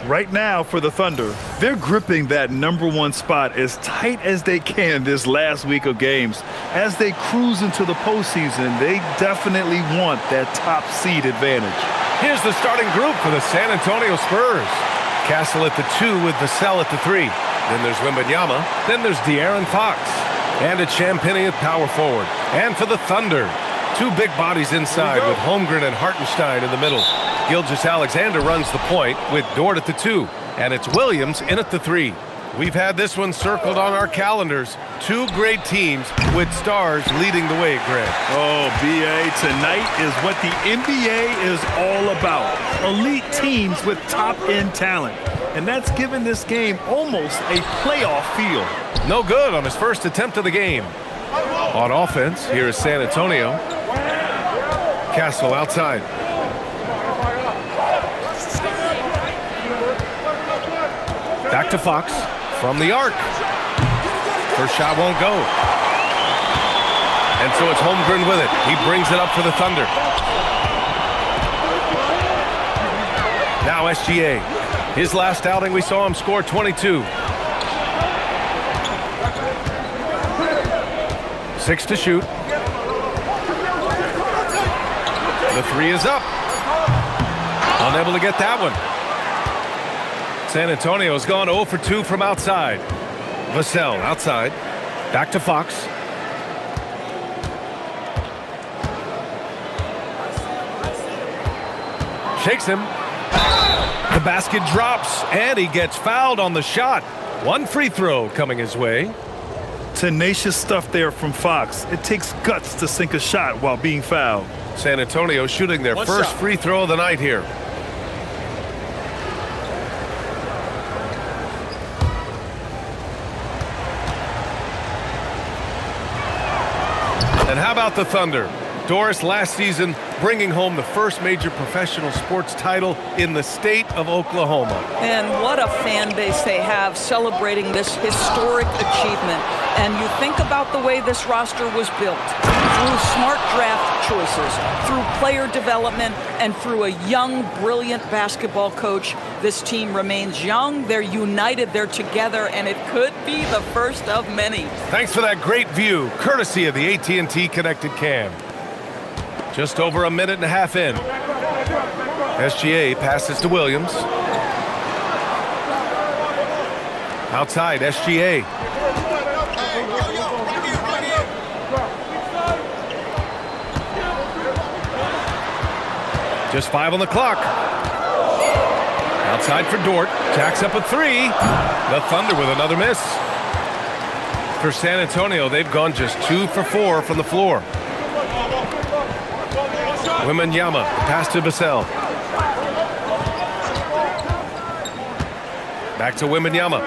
Right now for the Thunder, they're gripping that #1 spot as tight as they can this last week of games. As they cruise into the postseason, they definitely want that top seed advantage. Here's the starting group for the San Antonio Spurs. Castle at the 2 with Vassell at the 3. Then there's Wembanyama. Then there's De'Aaron Fox. And it's Champagnie at power forward. And for the Thunder, 2 big bodies inside with Holmgren and Hartenstein in the middle. Gilgeous-Alexander runs the point with Dort at the 2. And it's Williams in at the 3. We've had this one circled on our calendars. 2 great teams with stars leading the way, Greg. Oh, B.A., tonight is what the NBA is all about. Elite teams with top-end talent. And that's given this game almost a playoff feel. No good on his first attempt of the game. On offense, here is San Antonio. Castle outside. Back to Fox from the arc. First shot won't go. And so it's Holmgren with it. He brings it up for the Thunder. Now SGA. His last outing, we saw him score 22. 6 to shoot. The 3 is up. Unable to get that one. San Antonio's gone 0 for 2 from outside. Vassell outside. Back to Fox. Shakes him. The basket drops, and he gets fouled on the shot. 1 free throw coming his way. Tenacious stuff there from Fox. It takes guts to sink a shot while being fouled. San Antonio shooting their first free throw of the night here. And how about the Thunder? Doris last season bringing home the first major professional sports title in the state of Oklahoma. And what a fan base they have celebrating this historic achievement. And you think about the way this roster was built, through smart draft choices, through player development, and through a young, brilliant basketball coach. This team remains young, they're united, they're together, and it could be the first of many. Thanks for that great view, courtesy of the AT&T Connected Cam. Just over a minute and a half in. SGA passes to Williams. Outside, SGA. Just 5 on the clock. Outside for Dort. Jacks up a 3. The Thunder with another miss. For San Antonio, they've gone just 2 for 4 from the floor. Wembanyama, pass to Vassell. Back to Wembanyama.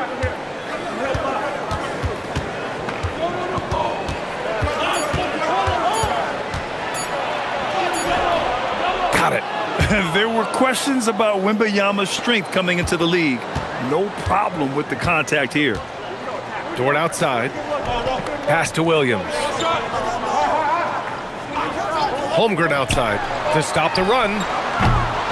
Got it. There were questions about Wembanyama's strength coming into the league. No problem with the contact here. Dort outside. Pass to Williams. Holmgren outside to stop the run.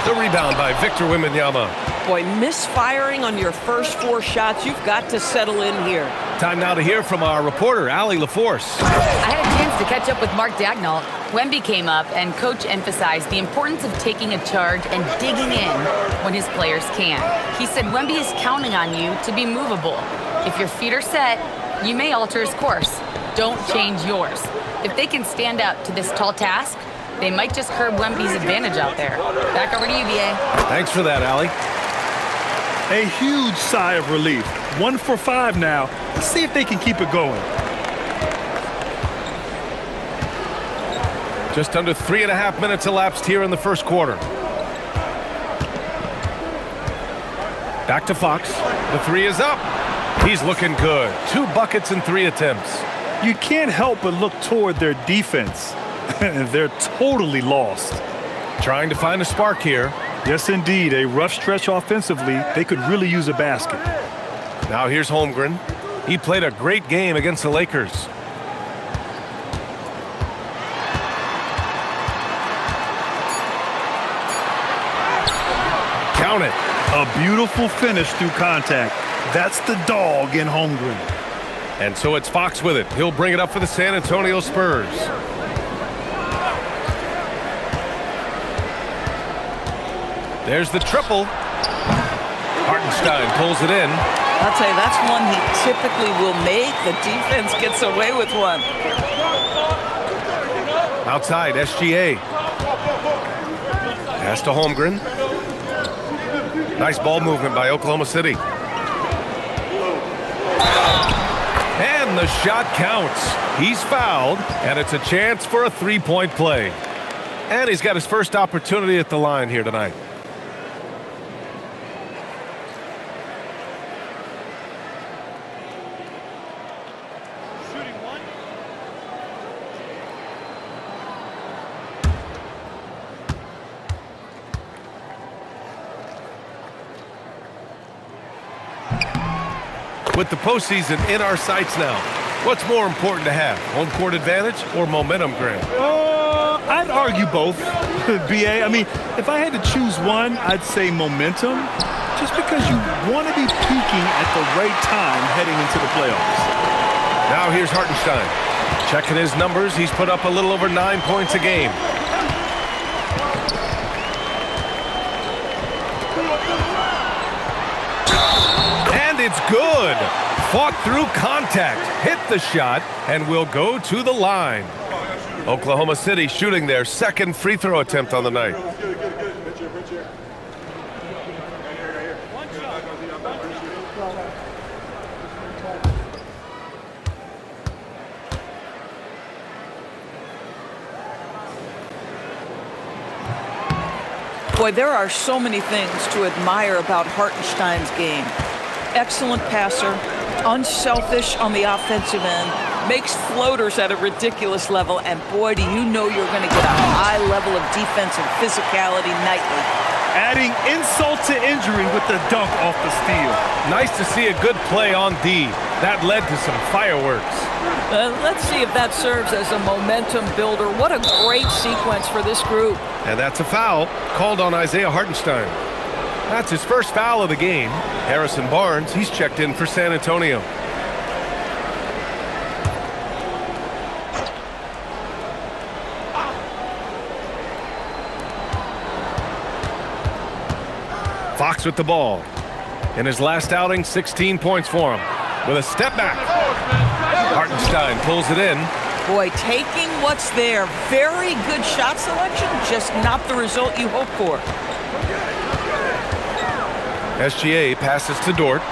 The rebound by Victor Wembanyama. Boy, misfiring on your first 4 shots, you've got to settle in here. Time now to hear from our reporter, Allie LaForce. I had a chance to catch up with Mark Dagnall. Wemby came up, and Coach emphasized the importance of taking a charge and digging in when his players can. He said Wemby is counting on you to be movable. If your feet are set, you may alter his course. Don't change yours. If they can stand up to this tall task, they might just curb Wemby's advantage out there. Back over to you, B.A. Thanks for that, Allie. A huge sigh of relief. 1 for 5 now. Let's see if they can keep it going. Just under 3.5 minutes elapsed here in the first quarter. Back to Fox. The 3 is up. He's looking good. 2 buckets in 3 attempts. You can't help but look toward their defense. They're totally lost. Trying to find a spark here. Yes, indeed. A rough stretch offensively. They could really use a basket. Now here's Holmgren. He played a great game against the Lakers. Count it. A beautiful finish through contact. That's the dog in Holmgren. And so it's Fox with it. He'll bring it up for the San Antonio Spurs. There's the triple. Hartenstein pulls it in. I'll tell you, that's one he typically will make. The defense gets away with one. Outside, SGA. Pass to Holmgren. Nice ball movement by Oklahoma City. And the shot counts. He's fouled, and it's a chance for a three-point play. And he's got his first opportunity at the line here tonight. With the postseason in our sights now, what's more important to have, home court advantage or momentum, Grant? I'd argue both, BA. I mean, if I had to choose one, I'd say momentum, just because you want to be peaking at the right time heading into the playoffs. Now here's Hartenstein. Checking his numbers, he's put up a little over 9 points a game. It's good. Fought through contact, hit the shot, and will go to the line. Oklahoma City shooting their second free throw attempt on the night. Boy, there are so many things to admire about Hartenstein's game. Excellent passer, unselfish on the offensive end, makes floaters at a ridiculous level, and boy, do you know you're going to get a high level of defensive physicality nightly. Adding insult to injury with the dunk off the steal. Nice to see a good play on D. That led to some fireworks. Let's see if that serves as a momentum builder. What a great sequence for this group. And that's a foul called on Isaiah Hartenstein. That's his first foul of the game. Harrison Barnes, he's checked in for San Antonio. Fox with the ball. In his last outing, 16 points for him. With a step back. Hartenstein pulls it in. Boy, taking what's there. Very good shot selection, just not the result you hope for. SGA passes to Dort.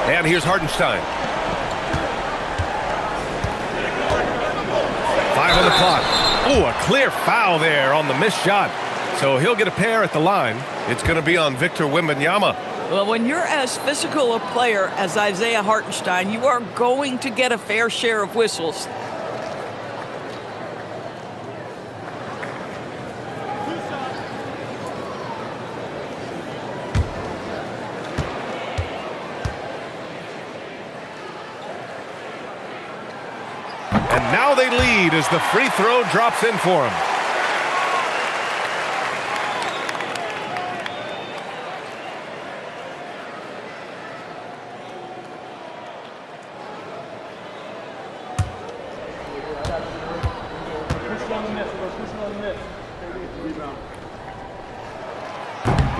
And here's Hartenstein. 5 on the clock. Oh, a clear foul there on the missed shot. So he'll get a pair at the line. It's going to be on Victor Wembanyama. Well, when you're as physical a player as Isaiah Hartenstein, you are going to get a fair share of whistles. And now they lead as the free throw drops in for him.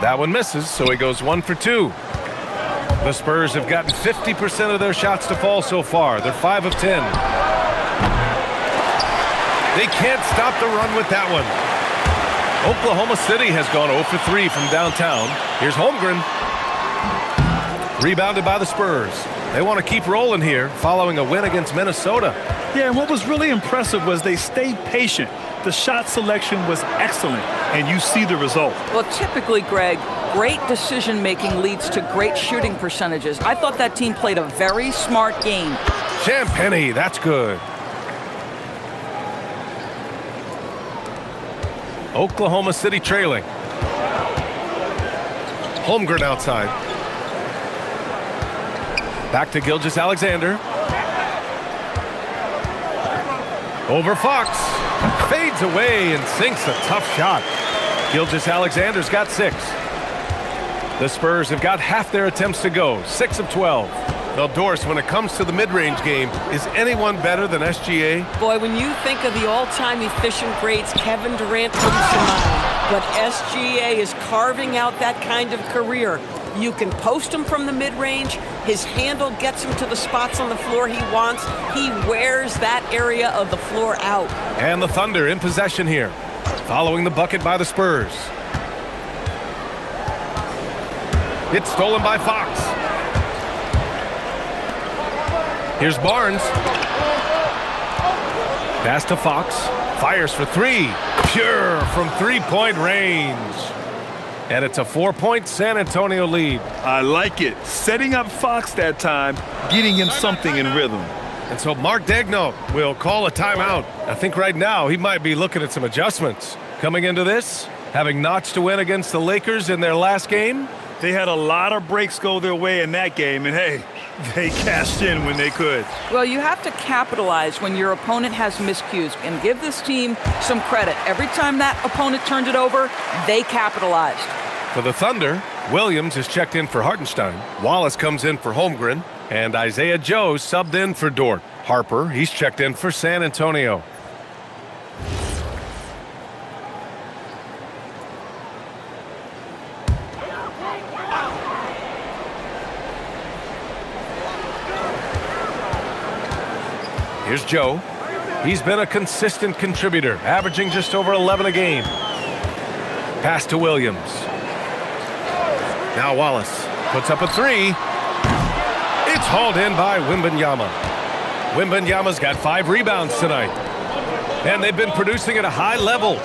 That one misses, so he goes 1 for 2. The Spurs have gotten 50% of their shots to fall so far. They're 5 of 10. They can't stop the run with that one. Oklahoma City has gone 0 for 3 from downtown. Here's Holmgren. Rebounded by the Spurs. They want to keep rolling here following a win against Minnesota. Yeah, and what was really impressive was they stayed patient. The shot selection was excellent, and you see the result. Well, typically, Greg, great decision-making leads to great shooting percentages. I thought that team played a very smart game. Champagnie, that's good. Oklahoma City trailing. Holmgren outside. Back to Gilgeous-Alexander. Over Fox. Fades away and sinks a tough shot. Gilgeous-Alexander's got 6. The Spurs have got half their attempts to go, 6 of 12. Now, Doris, when it comes to the mid-range game, is anyone better than SGA? Boy, when you think of the all-time efficient greats, Kevin Durant comes to mind. But SGA is carving out that kind of career. You can post him from the mid-range. His handle gets him to the spots on the floor he wants. He wears that area of the floor out. And the Thunder in possession here, following the bucket by the Spurs. It's stolen by Fox. Here's Barnes. Pass to Fox. Fires for three. Pure from three-point range. And it's a 4-point San Antonio lead. I like it. Setting up Fox that time, getting him something in rhythm. And so Mark Daigneault will call a timeout. I think right now he might be looking at some adjustments. Coming into this, having notched a win against the Lakers in their last game. They had a lot of breaks go their way in that game, and hey, they cashed in when they could. Well, you have to capitalize when your opponent has miscues and give this team some credit. Every time that opponent turned it over, they capitalized. For the Thunder, Williams is checked in for Hartenstein. Wallace comes in for Holmgren. And Isaiah Joe subbed in for Dort. Harper, he's checked in for San Antonio. Here's Joe. He's been a consistent contributor, averaging just over 11 a game. Pass to Williams. Now Wallace puts up a three. It's hauled in by Wembanyama. Wembanyama's got 5 rebounds tonight. And they've been producing at a high level.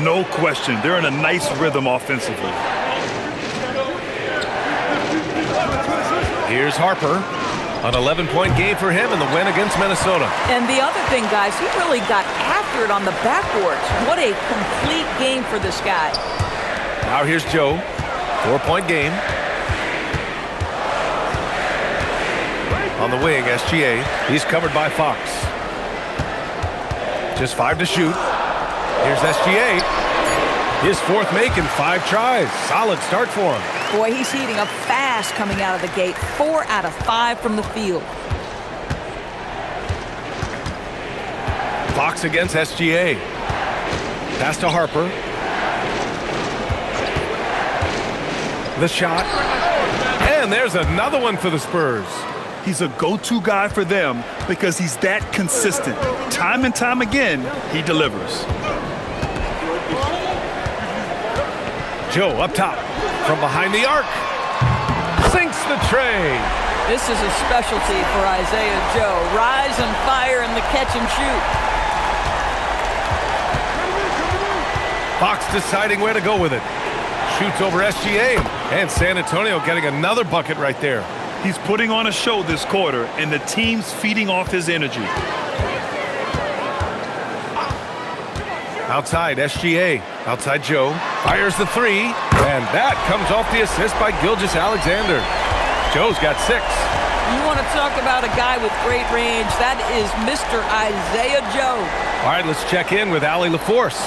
No question. They're in a nice rhythm offensively. Here's Harper. An 11-point game for him in the win against Minnesota. And the other thing, guys, he really got after it on the backboards. What a complete game for this guy. Now here's Joe. 4-point game. On the wing, SGA. He's covered by Fox. Just 5 to shoot. Here's SGA. His 4th make in 5 tries. Solid start for him. Boy, he's heating up fast coming out of the gate. 4 out of 5 from the field. Fox against SGA. Pass to Harper. The shot. And there's another one for the Spurs. He's a go-to guy for them because he's that consistent. Time and time again, he delivers. Joe up top from behind the arc. Sinks the tray. This is a specialty for Isaiah Joe. Rise and fire in the catch and shoot. Fox deciding where to go with it. Shoots over SGA. And San Antonio getting another bucket right there. He's putting on a show this quarter, and the team's feeding off his energy. Outside, SGA. Outside Joe. Fires the three. And that comes off the assist by Gilgeous-Alexander. Joe's got 6. You want to talk about a guy with great range, that is Mr. Isaiah Joe. All right, let's check in with Allie LaForce.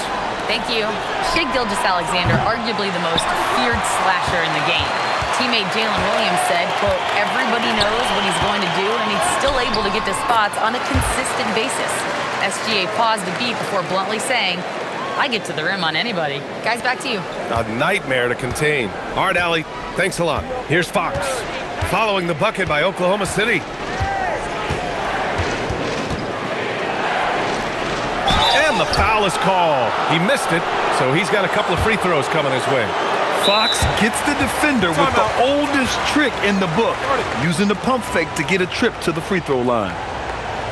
Thank you. Shea Gilgeous-Alexander, arguably the most feared slasher in the game. Teammate Jalen Williams said, quote, everybody knows what he's going to do, and he's still able to get to spots on a consistent basis. SGA paused a beat before bluntly saying, I get to the rim on anybody. Guys, back to you. A nightmare to contain. All right, Allie, thanks a lot. Here's Fox, following the bucket by Oklahoma City. And the foul is called. He missed it, so he's got a couple of free throws coming his way. Fox gets the defender with the oldest trick in the book, using the pump fake to get a trip to the free throw line.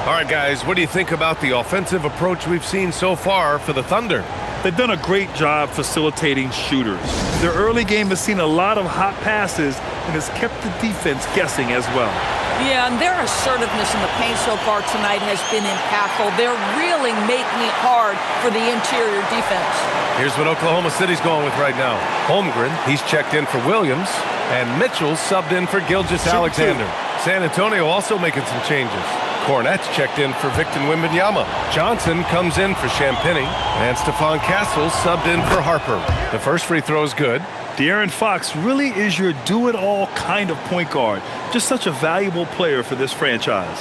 All right, guys, what do you think about the offensive approach we've seen so far for the Thunder? They've done a great job facilitating shooters. Their early game has seen a lot of hot passes and has kept the defense guessing as well. Yeah, and their assertiveness in the paint so far tonight has been impactful. They're really making it hard for the interior defense. Here's what Oklahoma City's going with right now. Holmgren, he's checked in for Williams, and Mitchell subbed in for Gilgeous-Alexander. San Antonio also making some changes. Hornets checked in for Victor Wembanyama. Johnson comes in for Champagnie, and Stephon Castle subbed in for Harper. The first free throw is good. De'Aaron Fox really is your do-it-all kind of point guard. Just such a valuable player for this franchise.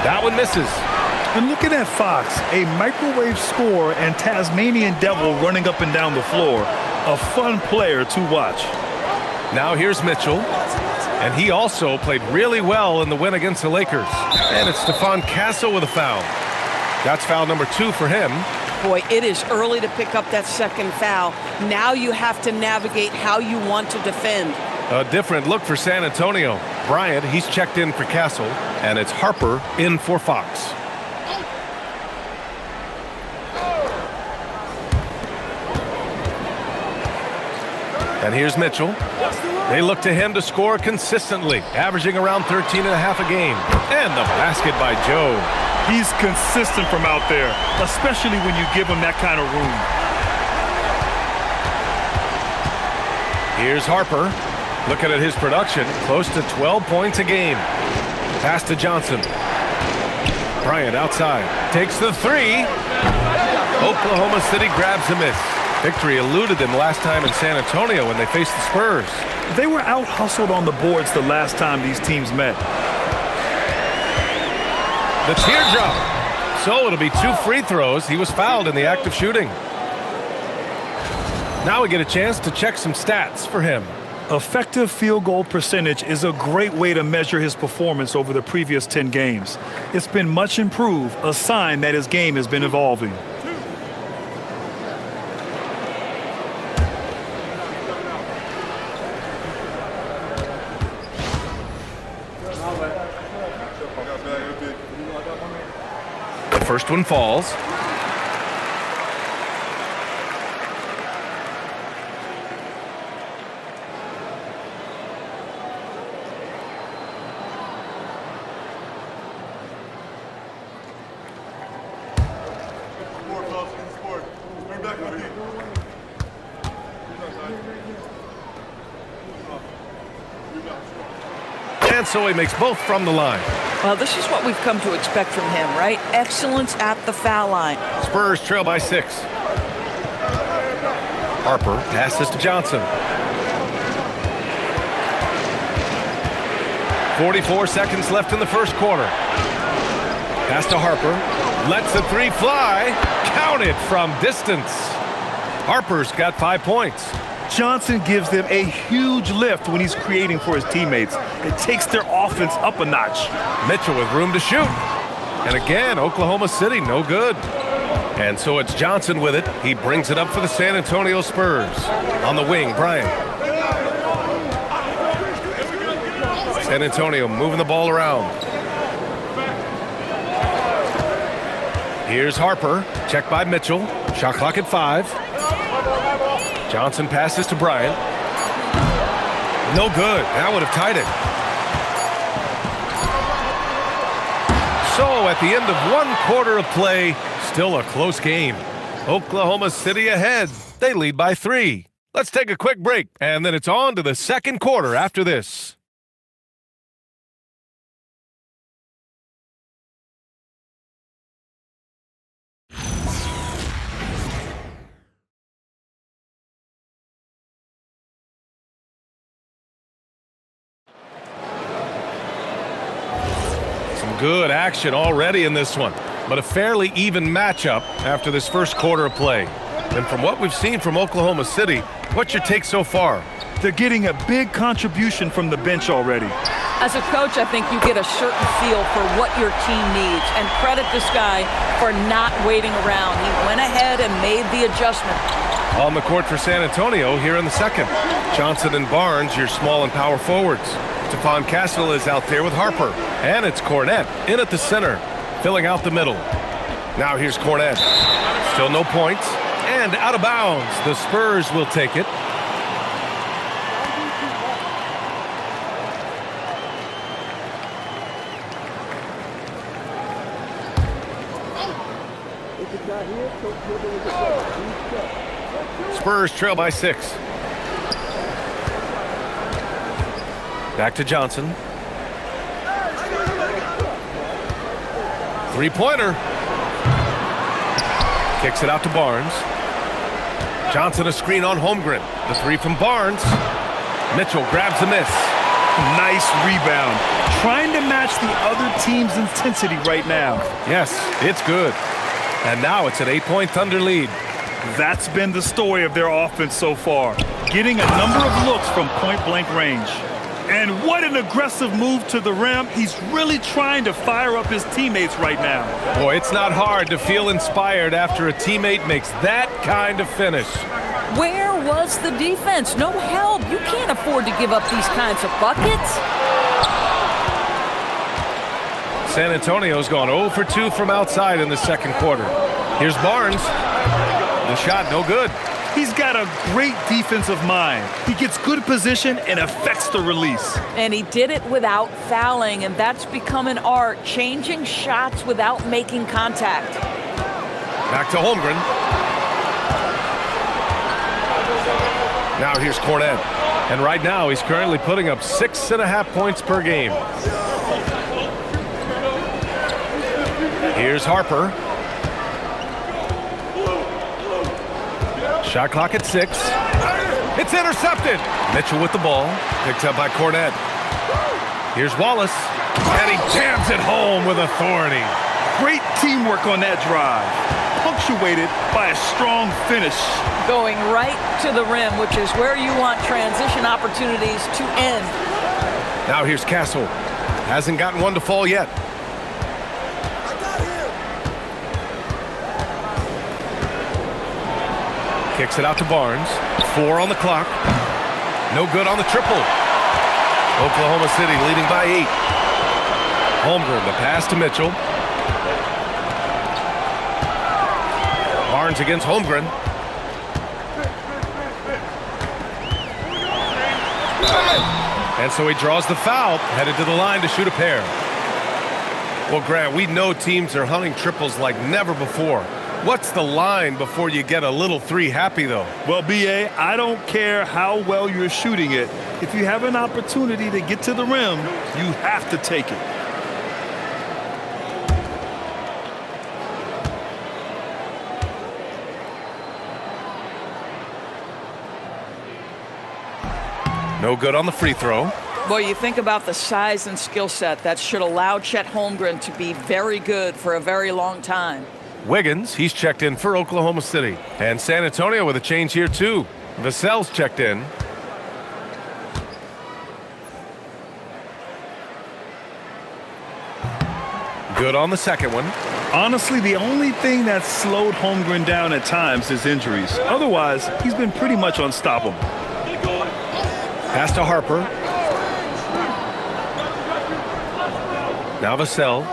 That one misses. And looking at Fox, a microwave scorer and Tasmanian devil running up and down the floor. A fun player to watch. Now here's Mitchell. And he also played really well in the win against the Lakers. And it's Stephon Castle with a foul. That's foul number 2 for him. Boy, it is early to pick up that second foul. Now you have to navigate how you want to defend. A different look for San Antonio. Bryant, he's checked in for Castle. And it's Harper in for Fox. And here's Mitchell. They look to him to score consistently, averaging around 13.5 a game. And the basket by Joe. He's consistent from out there, especially when you give him that kind of room. Here's Harper. Looking at his production, close to 12 points a game. Pass to Johnson. Bryant outside. Takes the 3. Oklahoma City grabs a miss. Victory eluded them last time in San Antonio when they faced the Spurs. They were out-hustled on the boards the last time these teams met. The teardrop. So it'll be 2 free throws. He was fouled in the act of shooting. Now we get a chance to check some stats for him. Effective field goal percentage is a great way to measure his performance over the previous 10 games. It's been much improved, a sign that his game has been evolving. The first one falls. And so he makes both from the line. Well, this is what we've come to expect from him, right? Excellence at the foul line. Spurs trail by 6. Harper passes to Johnson. 44 seconds left in the first quarter. Pass to Harper. Lets the 3 fly. Counted from distance. Harper's got 5 points. Johnson gives them a huge lift when he's creating for his teammates. It takes their offense up a notch. Mitchell with room to shoot. And again, Oklahoma City, no good. And so it's Johnson with it. He brings it up for the San Antonio Spurs. On the wing, Bryant. San Antonio moving the ball around. Here's Harper. Checked by Mitchell. Shot clock at 5. Johnson passes to Bryant. No good. That would have tied it. So at the end of 1 quarter of play, still a close game. Oklahoma City ahead. They lead by 3. Let's take a quick break, and then it's on to the second quarter after this. Good action already in this one, but a fairly even matchup after this first quarter of play. And from what we've seen from Oklahoma City, what's your take so far? They're getting a big contribution from the bench already. As a coach, I think you get a certain feel for what your team needs, and credit this guy for not waiting around. He went ahead and made the adjustment. On the court for San Antonio here in the second. Johnson and Barnes, your small and power forwards. Stephon Castle is out there with Harper. And it's Cornette in at the center, filling out the middle. Now here's Cornette. Still no points. And out of bounds. The Spurs will take it. Spurs trail by 6. Back to Johnson. Three-pointer. Kicks it out to Barnes. Johnson a screen on Holmgren. The three from Barnes. Mitchell grabs the miss. Nice rebound. Trying to match the other team's intensity right now. Yes, it's good. And now it's an 8-point Thunder lead. That's been the story of their offense so far. Getting a number of looks from point-blank range. And what an aggressive move to the rim. He's really trying to fire up his teammates right now. Boy, it's not hard to feel inspired after a teammate makes that kind of finish. Where was the defense? No help. You can't afford to give up these kinds of buckets. San Antonio's gone 0 for 2 from outside in the second quarter. Here's Barnes. The shot no good. He's got a great defensive mind. He gets good position and affects the release. And he did it without fouling, and that's become an art, changing shots without making contact. Back to Holmgren. Now here's Cornet. And right now he's currently putting up 6.5 points per game. Here's Harper. Shot clock at 6. It's intercepted. Mitchell with the ball. Picked up by Cornet. Here's Wallace. And he jams it home with authority. Great teamwork on that drive. Punctuated by a strong finish. Going right to the rim, which is where you want transition opportunities to end. Now here's Castle. Hasn't gotten one to fall yet. Kicks it out to Barnes. 4 on the clock. No good on the triple. Oklahoma City leading by 8. Holmgren, the pass to Mitchell. Barnes against Holmgren. And so he draws the foul, headed to the line to shoot a pair. Well, Grant, we know teams are hunting triples like never before. What's the line before you get a little three happy, though? Well, B.A., I don't care how well you're shooting it. If you have an opportunity to get to the rim, you have to take it. No good on the free throw. Well, you think about the size and skill set that should allow Chet Holmgren to be very good for a very long time. Wiggins, he's checked in for Oklahoma City. And San Antonio with a change here, too. Vassell's checked in. Good on the second one. Honestly, the only thing that slowed Holmgren down at times is injuries. Otherwise, he's been pretty much unstoppable. Pass to Harper. Now Vassell.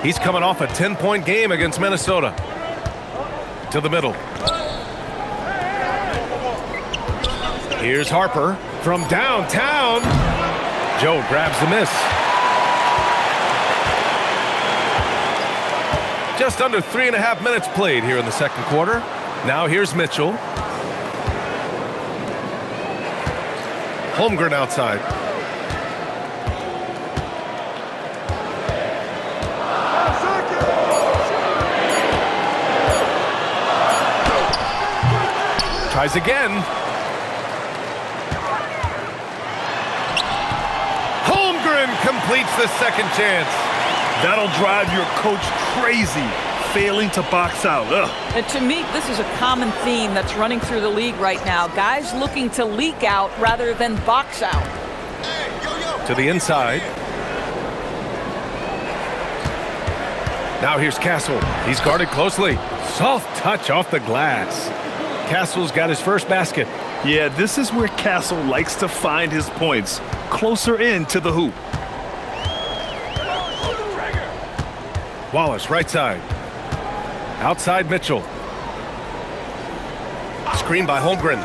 He's coming off a 10-point game against Minnesota. To the middle. Here's Harper from downtown. Joe grabs the miss. Just under 3.5 minutes played here in the second quarter. Now here's Mitchell. Holmgren outside. Tries again. Holmgren completes the second chance. That'll drive your coach crazy, failing to box out. Ugh. And to me, this is a common theme that's running through the league right now. Guys looking to leak out rather than box out. To the inside. Now here's Castle. He's guarded closely. Soft touch off the glass. Castle's got his first basket. Yeah, this is where Castle likes to find his points, closer in to the hoop. Wallace, right side. Outside Mitchell. Screen by Holmgren.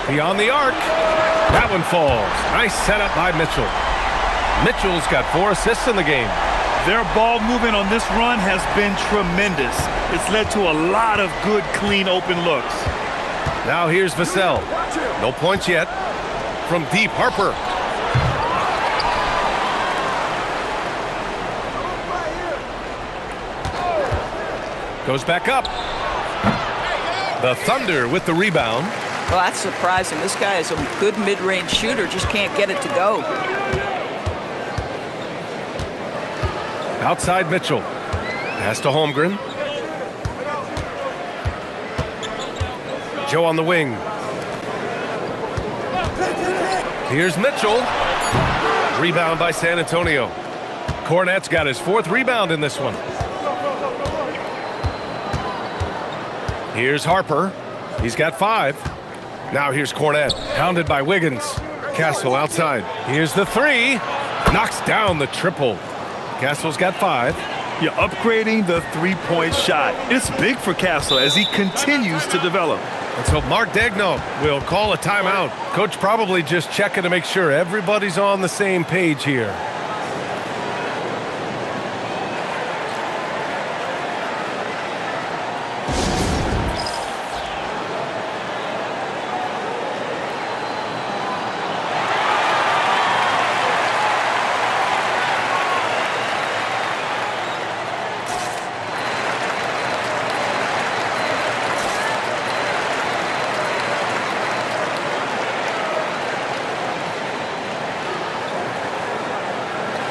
Beyond the arc. That one falls. Nice setup by Mitchell. Mitchell's got 4 assists in the game. Their ball movement on this run has been tremendous. It's led to a lot of good, clean, open looks. Now here's Vassell. No points yet. from deep. Harper. Goes back up. The Thunder with the rebound. Well, that's surprising. This guy is a good mid-range shooter, just can't get it to go. Outside Mitchell. Pass to Holmgren. Joe on the wing. Here's Mitchell. Rebound by San Antonio. Cornette's got his 4th rebound in this one. Here's Harper. He's got 5. Now here's Cornette. Pounded by Wiggins. Castle outside. Here's the 3. Knocks down the triple. Castle's got 5. You're upgrading the three-point shot. It's big for Castle as he continues to develop. And so Mark Daigneault will call a timeout. Coach probably just checking to make sure everybody's on the same page here.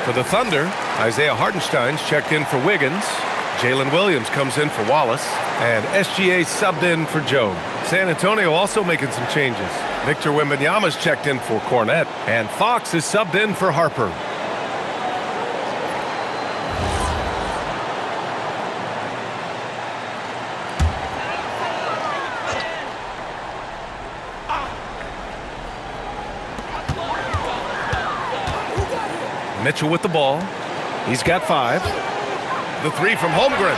For the Thunder, Isaiah Hartenstein's checked in for Wiggins. Jalen Williams comes in for Wallace. And SGA subbed in for Joe. San Antonio also making some changes. Victor Wembanyama's checked in for Cornette. And Fox is subbed in for Harper. Mitchell with the ball. He's got 5. The 3 from Holmgren.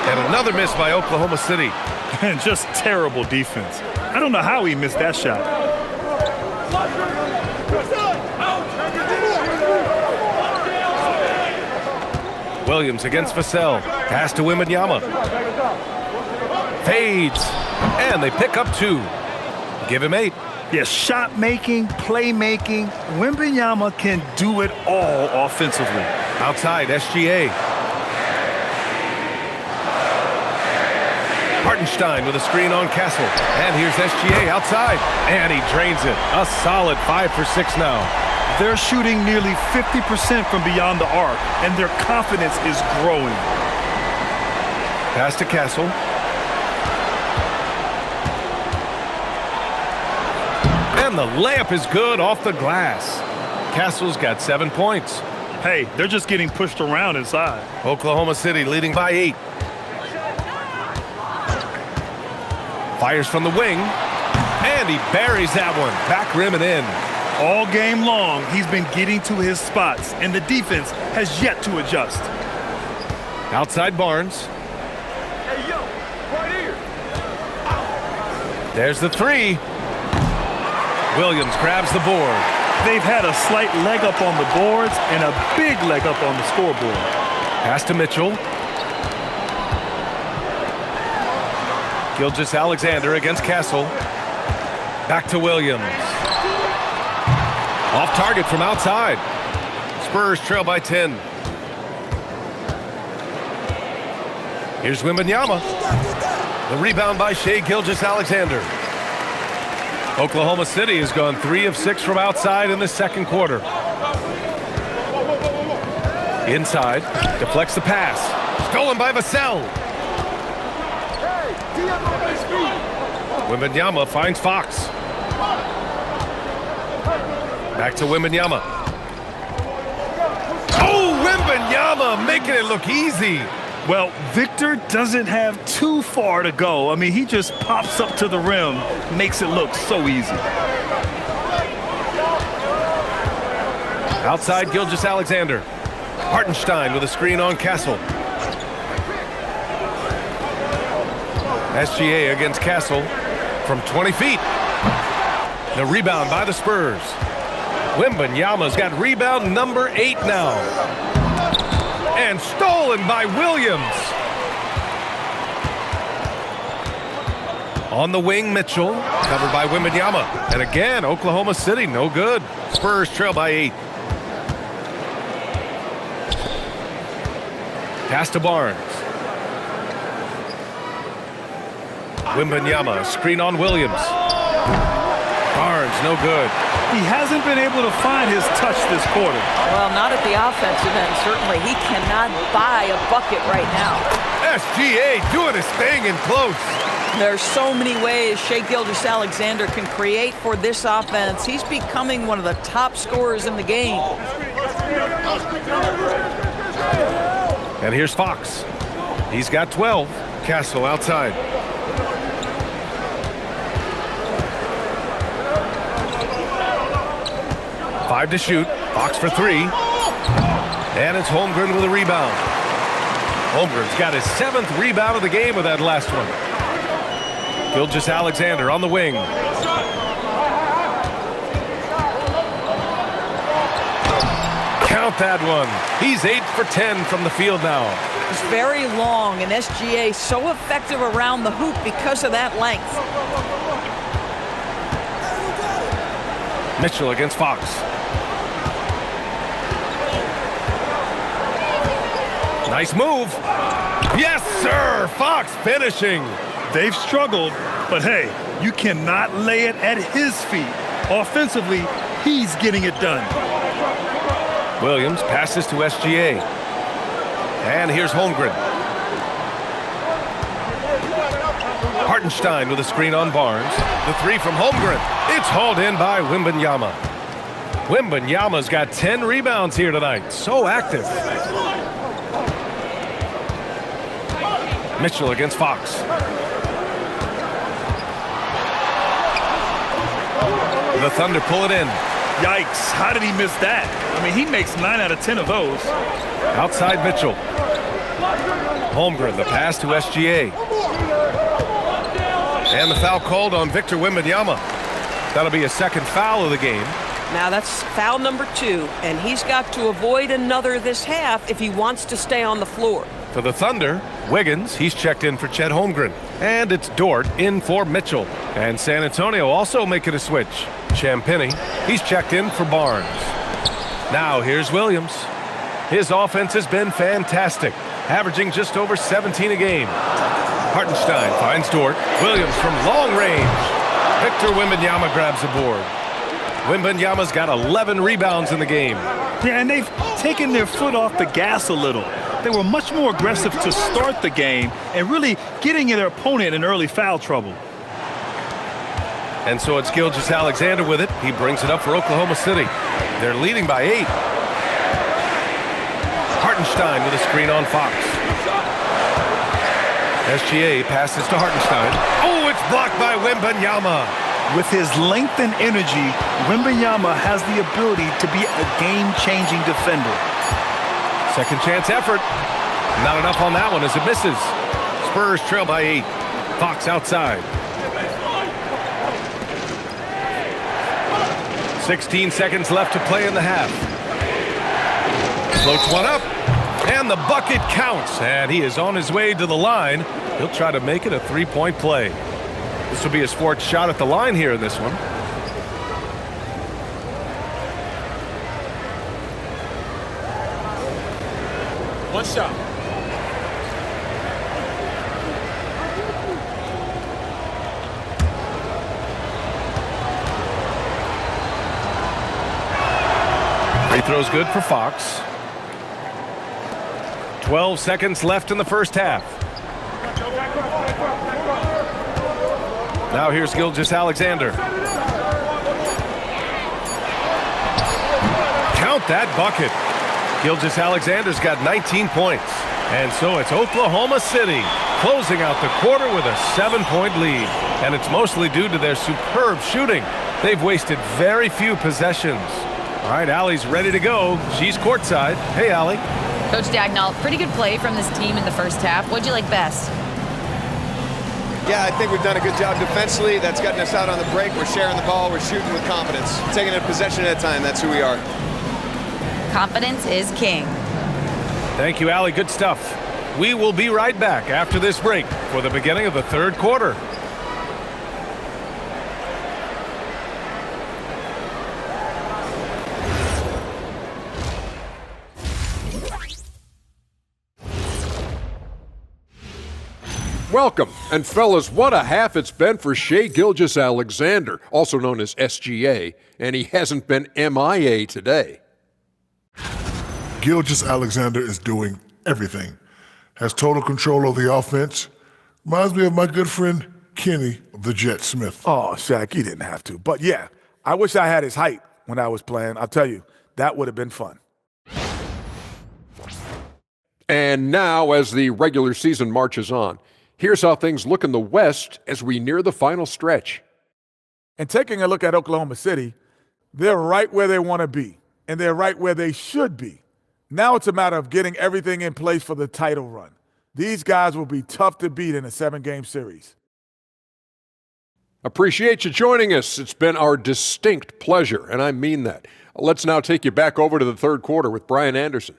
And another miss by Oklahoma City. And just terrible defense. I don't know how he missed that shot. Williams against Vassell. Pass to Wembanyama. Fades. And they pick up 2. Give him 8. Yes, shot making, playmaking. Wembanyama can do it all offensively. Outside, SGA. Hartenstein with a screen on Castle. And here's SGA outside. And he drains it. A solid 5 for 6 now. They're shooting nearly 50% from beyond the arc, and their confidence is growing. Pass to Castle. And the layup is good off the glass. Castle's got 7 points. Hey, they're just getting pushed around inside. Oklahoma City leading by 8. Fires from the wing. And he buries that one. Back rim and in. All game long, he's been getting to his spots, and the defense has yet to adjust. Outside Barnes. Hey, yo, right here. There's the 3. Williams grabs the board. They've had a slight leg up on the boards and a big leg up on the scoreboard. Pass to Mitchell. Gilgeous-Alexander against Castle. Back to Williams. Off target from outside. Spurs trail by 10. Here's Wembanyama. The rebound by Shai Gilgeous-Alexander. Oklahoma City has gone 3 of 6 from outside in the second quarter. Inside, deflects the pass. Stolen by Vassell. Wembanyama finds Fox. Back to Wembanyama. Oh, Wembanyama making it look easy. Well, Victor doesn't have too far to go. I mean, he just pops up to the rim, makes it look so easy. Outside Gilgeous-Alexander. Hartenstein with a screen on Castle. SGA against Castle from 20 feet. The rebound by the Spurs. Wembanyama's got rebound number 8 now. And stolen by Williams. On the wing, Mitchell, covered by Wembanyama. And again, Oklahoma City, no good. Spurs trail by 8. Pass to Barnes. Wembanyama, screen on Williams. Barnes, no good. He hasn't been able to find his touch this quarter. Well, not at the offensive end, certainly. He cannot buy a bucket right now. SGA doing his thing in close. There's so many ways Shai Gilgeous-Alexander can create for this offense. He's becoming one of the top scorers in the game. And here's Fox. He's got 12. Castle outside. Five to shoot. Fox for 3. And it's Holmgren with a rebound. Holmgren's got his 7th rebound of the game with that last one. Gilgeous-Alexander on the wing. Count that one. He's 8 for 10 from the field now. It's very long, and SGA so effective around the hoop because of that length. Mitchell against Fox. Nice move. Yes, sir. Fox finishing. They've struggled, but hey, you cannot lay it at his feet. Offensively, he's getting it done. Williams passes to SGA. And here's Holmgren. Hartenstein with a screen on Barnes. The 3 from Holmgren. It's hauled in by Wembanyama. Wembanyama's got 10 rebounds here tonight. So active. Mitchell against Fox. The Thunder pull it in. Yikes, how did he miss that? I mean, he makes 9 out of 10 of those. Outside Mitchell. Holmgren, the pass to SGA. And the foul called on Victor Wembanyama. That'll be a second foul of the game. Now that's foul number 2, and he's got to avoid another this half if he wants to stay on the floor. For the Thunder, Wiggins, he's checked in for Chet Holmgren. And it's Dort in for Mitchell. And San Antonio also making a switch. Champagnie, he's checked in for Barnes. Now here's Williams. His offense has been fantastic, averaging just over 17 a game. Hartenstein finds Dort. Williams from long range. Victor Wembanyama grabs the board. Wembanyama's got 11 rebounds in the game. Yeah, and they've taken their foot off the gas a little. They were much more aggressive to start the game and really getting their opponent in early foul trouble. And so it's Gilgeous-Alexander with it. He brings it up for Oklahoma City. They're leading by 8. Hartenstein with a screen on Fox. SGA passes to Hartenstein. Oh, it's blocked by Wembanyama. With his length and energy, Wembanyama has the ability to be a game-changing defender. Second chance effort. Not enough on that one as it misses. Spurs trail by 8. Fox outside. 16 seconds left to play in the half. Floats one up. And the bucket counts. And he is on his way to the line. He'll try to make it a 3-point play. This will be his 4th shot at the line here in this one. One shot. Free throw's good for Fox. 12 seconds left in the first half. Now here's Gilgeous-Alexander. Count that bucket. Gilgeous-Alexander's got 19 points. And so it's Oklahoma City closing out the quarter with a 7-point lead. And it's mostly due to their superb shooting. They've wasted very few possessions. All right, Allie's ready to go. She's courtside. Hey, Allie. Coach Dagnall, pretty good play from this team in the first half. What'd you like best? Yeah, I think we've done a good job defensively. That's gotten us out on the break. We're sharing the ball. We're shooting with confidence. Taking a possession at a time. That's who we are. Confidence is king. Thank you, Allie. Good stuff. We will be right back after this break for the beginning of the third quarter. welcome. And fellas, what a half it's been for Shai Gilgeous-Alexander, also known as SGA, and he hasn't been MIA today. Gilgeous-Alexander is doing everything. Has total control of the offense. Reminds me of my good friend Kenny, the Jet Smith. Oh, Shaq, he didn't have to. But yeah, I wish I had his height when I was playing. I'll tell you, that would have been fun. And now, as the regular season marches on, here's how things look in the West as we near the final stretch. And taking a look at Oklahoma City, they're right where they want to be, and they're right where they should be. Now it's a matter of getting everything in place for the title run. These guys will be tough to beat in a 7-game series. Appreciate you joining us. It's been our distinct pleasure, and I mean that. Let's now take you back over to the third quarter with Brian Anderson.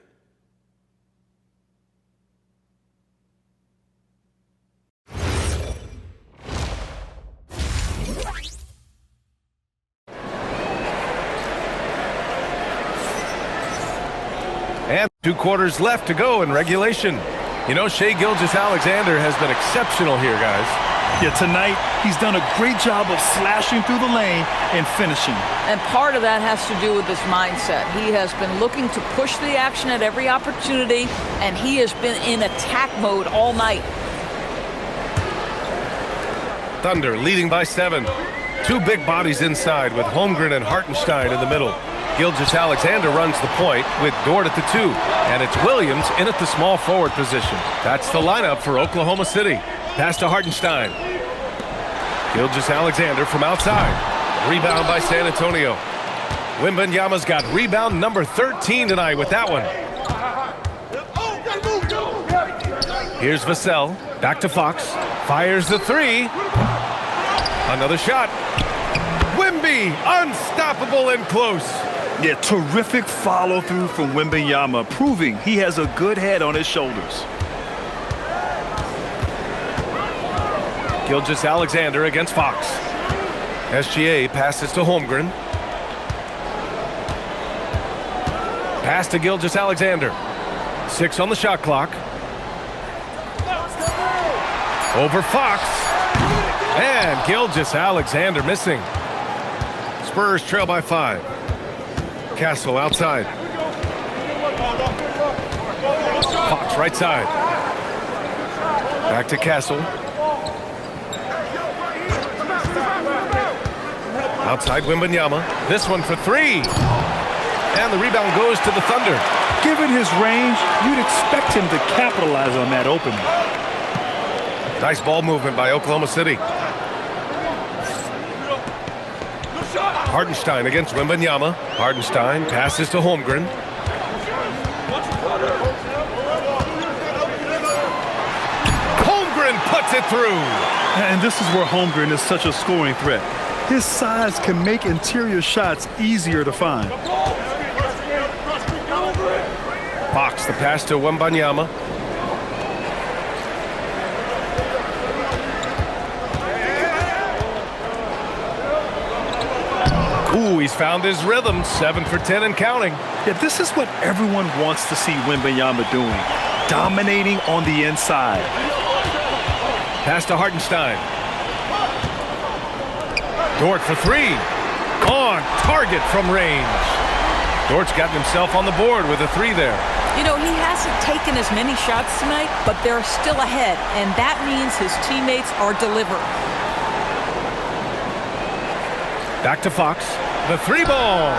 And 2 quarters left to go in regulation. You know, Shai Gilgeous-Alexander has been exceptional here, guys. Yeah, tonight he's done a great job of slashing through the lane and finishing. And part of that has to do with his mindset. He has been looking to push the action at every opportunity, and he has been in attack mode all night. Thunder leading by 7. 2 big bodies inside with Holmgren and Hartenstein in the middle. Gilgeous-Alexander runs the point with Dort at the 2. And it's Williams in at the small forward position. That's the lineup for Oklahoma City. Pass to Hartenstein. Gilgeous-Alexander from outside. Rebound by San Antonio. Wembanyama's got rebound number 13 tonight with that one. Here's Vassell. Back to Fox. Fires the 3. Another shot. Wemby, unstoppable and close. Yeah, terrific follow-through from Wembanyama, proving he has a good head on his shoulders. Gilgeous-Alexander against Fox. SGA passes to Holmgren. Pass to Gilgeous-Alexander. 6 on the shot clock. Over Fox. And Gilgeous-Alexander missing. Spurs trail by 5. Castle outside. Fox right side. Back to Castle. Outside Wembanyama. This one for 3. And the rebound goes to the Thunder. Given his range, you'd expect him to capitalize on that opening. Nice ball movement by Oklahoma City. Hartenstein against Wembanyama. Hartenstein passes to Holmgren. Holmgren puts it through. And this is where Holmgren is such a scoring threat. His size can make interior shots easier to find. Fox the pass to Wembanyama. Ooh, he's found his rhythm. 7 for 10 and counting. Yeah, this is what everyone wants to see Wembanyama doing. Dominating on the inside. Pass to Hartenstein. Dort for 3. On target from range. Dort's gotten himself on the board with a 3 there. You know, he hasn't taken as many shots tonight, but they're still ahead, and that means his teammates are delivering. Back to Fox. The 3 ball.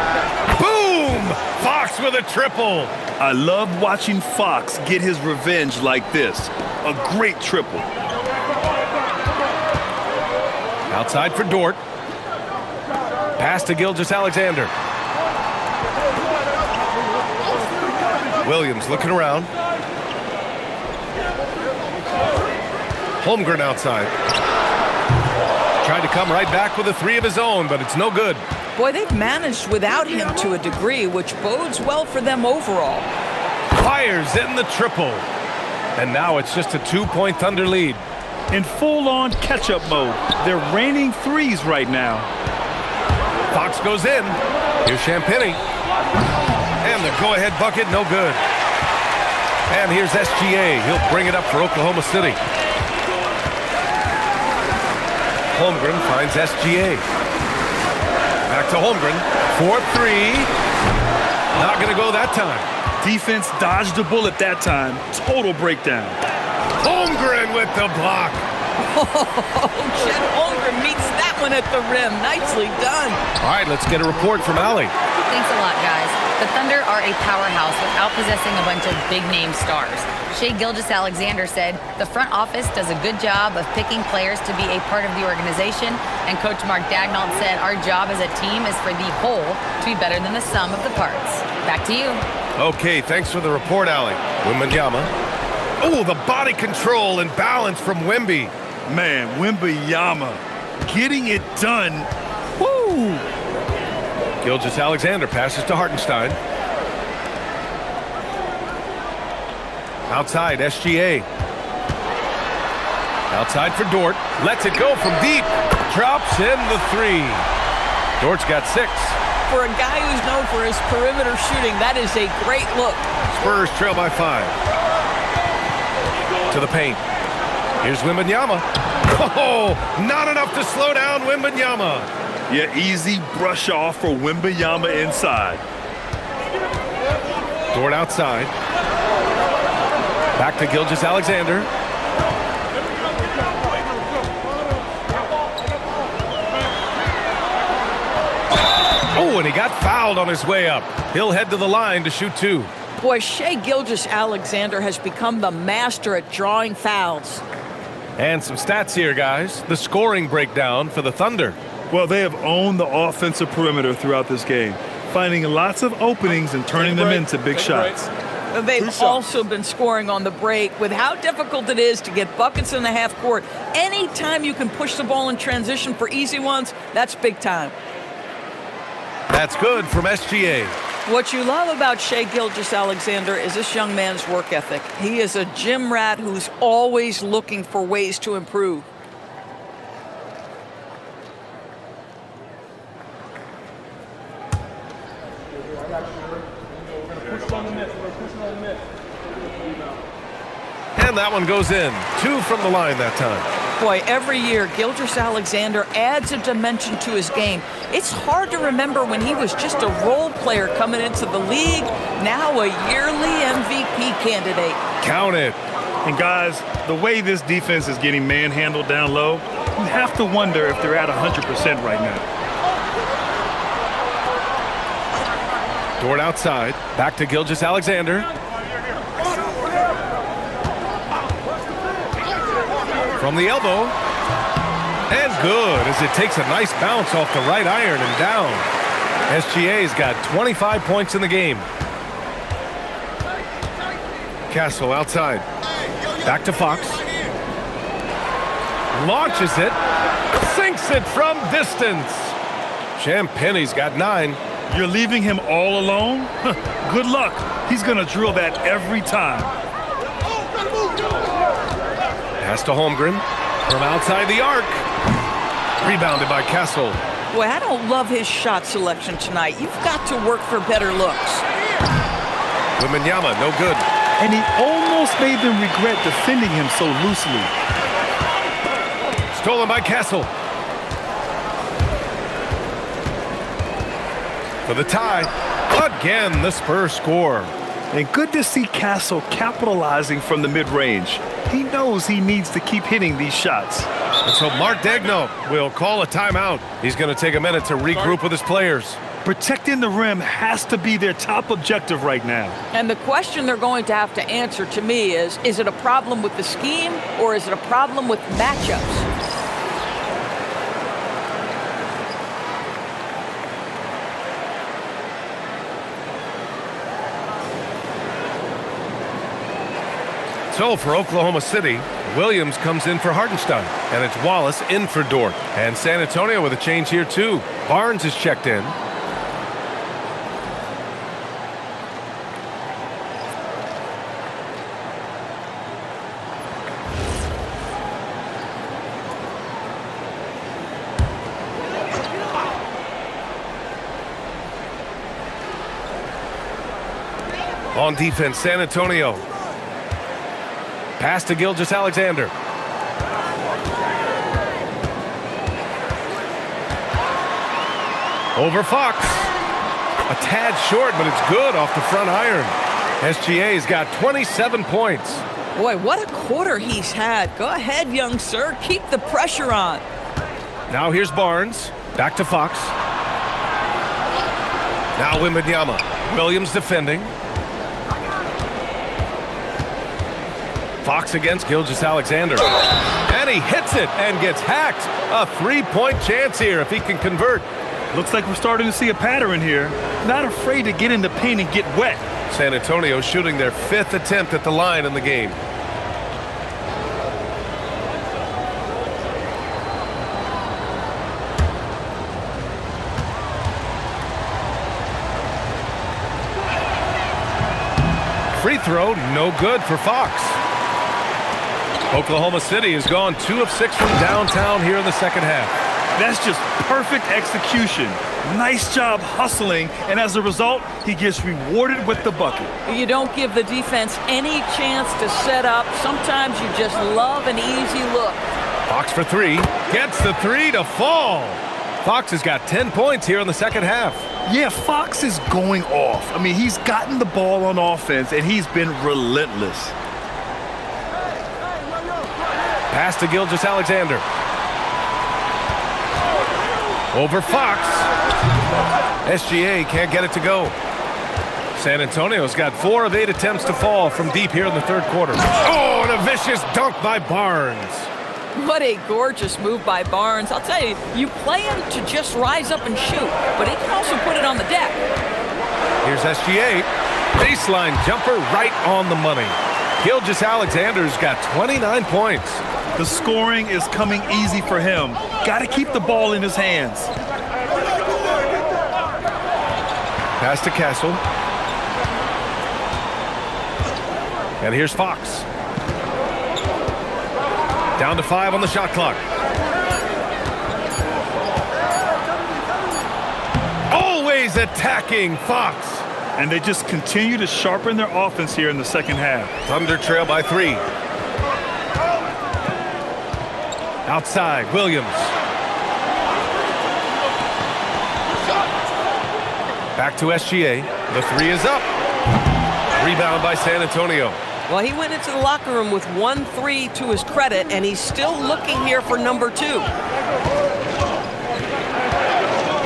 Boom! Fox with a triple. I love watching Fox get his revenge like this. A great triple. Outside for Dort. Pass to Gilgeous-Alexander. Williams looking around. Holmgren outside. Tried to come right back with a 3 of his own, but it's no good. Boy, they've managed without him to a degree, which bodes well for them overall. Fires in the triple. And now it's just a 2-point Thunder lead. In full-on catch-up mode, they're raining 3s right now. Fox goes in. Here's Champagnie. And the go-ahead bucket, no good. And here's SGA. He'll bring it up for Oklahoma City. Holmgren finds SGA. Back to Holmgren. 4-3. Not going to go that time. Defense dodged the bullet that time. Total breakdown. Holmgren with the block. Chet Holmgren meets that one at the rim. Nicely done. All right, let's get a report from Allie. Thanks a lot, guys. The Thunder are a powerhouse without possessing a bunch of big-name stars. Shai Gilgeous-Alexander said, the front office does a good job of picking players to be a part of the organization, and Coach Mark Daigneault said, our job as a team is for the whole to be better than the sum of the parts. Back to you. Okay, thanks for the report, Allie. Wembanyama. Oh, the body control and balance from Wemby. Man, Wembanyama getting it done. Woo! Gilgeous-Alexander passes to Hartenstein. Outside, SGA. Outside for Dort. Lets it go from deep. Drops in the three. Dort's got 6. For a guy who's known for his perimeter shooting, that is a great look. Spurs trail by 5. To the paint. Here's Wembanyama. Oh, not enough to slow down Wembanyama. Yeah, easy brush off for Wembanyama inside. Dort outside. Back to Gilgeous-Alexander. Oh, and he got fouled on his way up. He'll head to the line to shoot 2. Boy, Shai Gilgeous-Alexander has become the master at drawing fouls. And some stats here, guys. The scoring breakdown for the Thunder. Well, they have owned the offensive perimeter throughout this game, finding lots of openings and turning them into big shots. They've also been scoring on the break. With how difficult it is to get buckets in the half court, anytime you can push the ball in transition for easy ones, that's big time. That's good from SGA. What you love about Shai Gilgeous-Alexander is this young man's work ethic. He is a gym rat who's always looking for ways to improve. And that one goes in. 2 from the line that time. Boy, every year, Gilgeous-Alexander adds a dimension to his game. It's hard to remember when he was just a role player coming into the league, now a yearly MVP candidate. Count it. And guys, the way this defense is getting manhandled down low, you have to wonder if they're at 100% right now. Dort outside. Back to Gilgeous-Alexander. From the elbow. And good as it takes a nice bounce off the right iron and down. SGA's got 25 points in the game. Castle outside. Back to Fox. Launches it. Sinks it from distance. Champagne's got 9. You're leaving him all alone? Good luck. He's going to drill that every time. Pass to Holmgren from outside the arc. Rebounded by Castle. Boy, I don't love his shot selection tonight. You've got to work for better looks. Wembanyama, no good. And he almost made them regret defending him so loosely. Stolen by Castle. For the tie. Again, the Spurs score. And good to see Castle capitalizing from the mid-range. He knows he needs to keep hitting these shots. And so Mark Daigneault will call a timeout. He's going to take a minute to regroup with his players. Protecting the rim has to be their top objective right now. And the question they're going to have to answer to me is it a problem with the scheme or is it a problem with matchups? So for Oklahoma City, Williams comes in for Hartenstein, and it's Wallace in for Dort. And San Antonio with a change here too. Barnes is checked in. On defense, San Antonio. Pass to Gilgeous-Alexander. Over Fox. A tad short, but it's good off the front iron. SGA's got 27 points. Boy, what a quarter he's had. Go ahead, young sir. Keep the pressure on. Now here's Barnes. Back to Fox. Now Wembanyama. Williams defending. Fox against Gilgeous-Alexander. And he hits it and gets hacked. A three-point chance here if he can convert. Looks like we're starting to see a pattern here. Not afraid to get in the paint and get wet. San Antonio shooting their 5th attempt at the line in the game. Free throw, no good for Fox. Oklahoma City has gone 2 of 6 from downtown here in the second half. That's just perfect execution. Nice job hustling, and as a result, he gets rewarded with the bucket. You don't give the defense any chance to set up. Sometimes you just love an easy look. Fox for 3. Gets the 3 to fall. Fox has got 10 points here in the second half. Yeah, Fox is going off. I mean, he's gotten the ball on offense, and he's been relentless. Pass to Gilgeous-Alexander. Over Fox. SGA can't get it to go. San Antonio's got 4 of 8 attempts to fall from deep here in the third quarter. Oh, and a vicious dunk by Barnes. What a gorgeous move by Barnes. I'll tell you, you play him to just rise up and shoot, but he can also put it on the deck. Here's SGA. Baseline jumper right on the money. Gilgeous-Alexander's got 29 points. The scoring is coming easy for him. Got to keep the ball in his hands. Pass to Castle. And here's Fox. Down to 5 on the shot clock. Always attacking Fox. And they just continue to sharpen their offense here in the second half. Thunder trail by 3. Outside, Williams. Back to SGA. The 3 is up. Rebound by San Antonio. Well, he went into the locker room with 1-3 to his credit, and he's still looking here for number 2.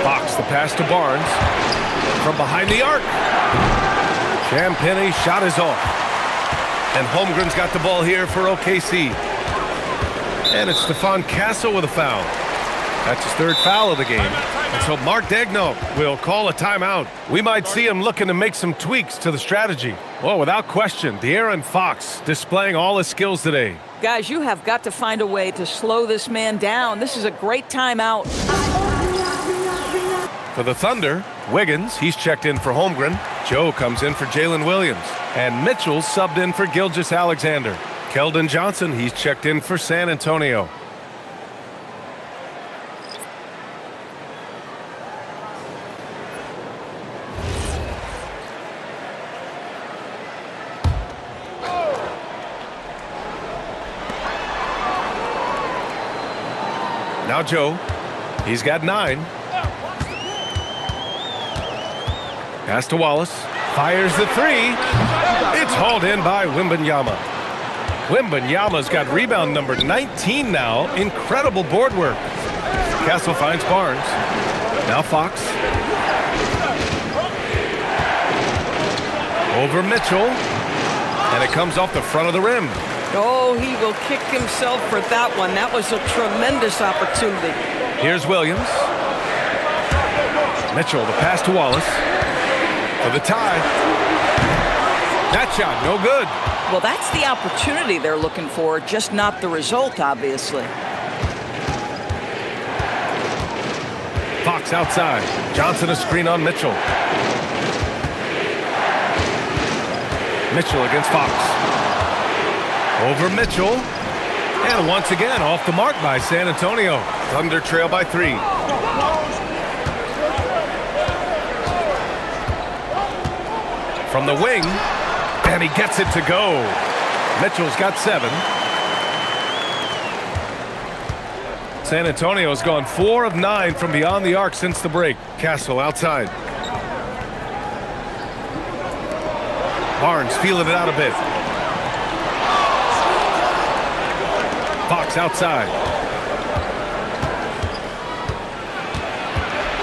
Fox, the pass to Barnes. From behind the arc. Champagny shot is off. And Holmgren's got the ball here for OKC. And it's Stephon Castle with a foul. That's his 3rd foul of the game. And so Mark Daigneault will call a timeout. We might see him looking to make some tweaks to the strategy. Well, without question, De'Aaron Fox displaying all his skills today. Guys, you have got to find a way to slow this man down. This is a great timeout. For the Thunder, Wiggins, he's checked in for Holmgren. Joe comes in for Jalen Williams. And Mitchell subbed in for Gilgeous-Alexander. Keldon Johnson, he's checked in for San Antonio. Now Joe, he's got 9. Pass to Wallace, fires the 3. It's hauled in by Wembanyama. Wembanyama's got rebound number 19 now. Incredible board work. Castle finds Barnes. Now Fox. Over Mitchell. And it comes off the front of the rim. Oh, he will kick himself for that one. That was a tremendous opportunity. Here's Williams. Mitchell, the pass to Wallace. For the tie. That shot, no good. Well, that's the opportunity they're looking for, just not the result, obviously. Fox outside. Johnson a screen on Mitchell. Mitchell against Fox. Over Mitchell. And once again, off the mark by San Antonio. Thunder trail by 3. From the wing. And he gets it to go. Mitchell's got 7. San Antonio's gone 4 of 9 from beyond the arc since the break. Castle outside. Barnes feeling it out a bit. Fox outside.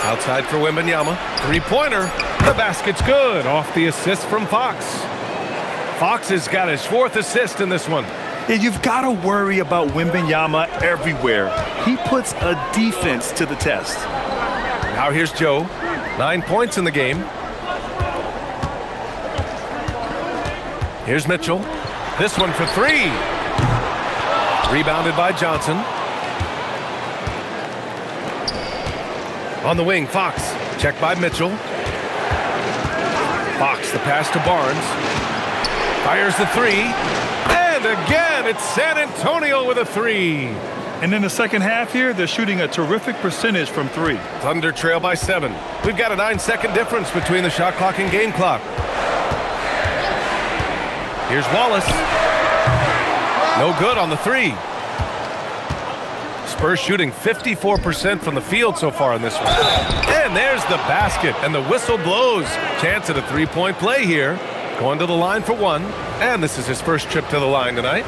Outside for Wembanyama. Three-pointer. The basket's good. Off the assist from Fox. Fox has got his 4th assist in this one. Yeah, you've got to worry about Wembanyama everywhere. He puts a defense to the test. Now here's Joe. 9 points in the game. Here's Mitchell. This one for 3. Rebounded by Johnson. On the wing, Fox. Checked by Mitchell. Fox, the pass to Barnes. Fires the 3. And again, it's San Antonio with a 3. And in the second half here, they're shooting a terrific percentage from 3. Thunder trail by 7. We've got a 9-second difference between the shot clock and game clock. Here's Wallace. No good on the 3. Spurs shooting 54% from the field so far in this one. And there's the basket, and the whistle blows. Chance at a 3-point play here. Going to the line for 1. And this is his first trip to the line tonight.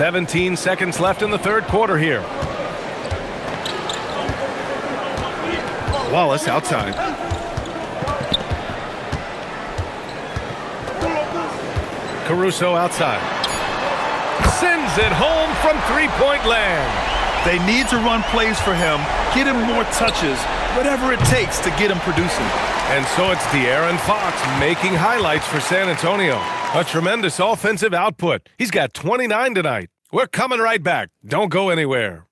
"17 seconds left in the third quarter here. Wallace outside. Caruso outside. Sends it home from three-point land. They need to run plays for him, get him more touches, whatever it takes to get him producing. And so it's De'Aaron Fox making highlights for San Antonio. A tremendous offensive output. He's got 29 tonight. We're coming right back. Don't go anywhere.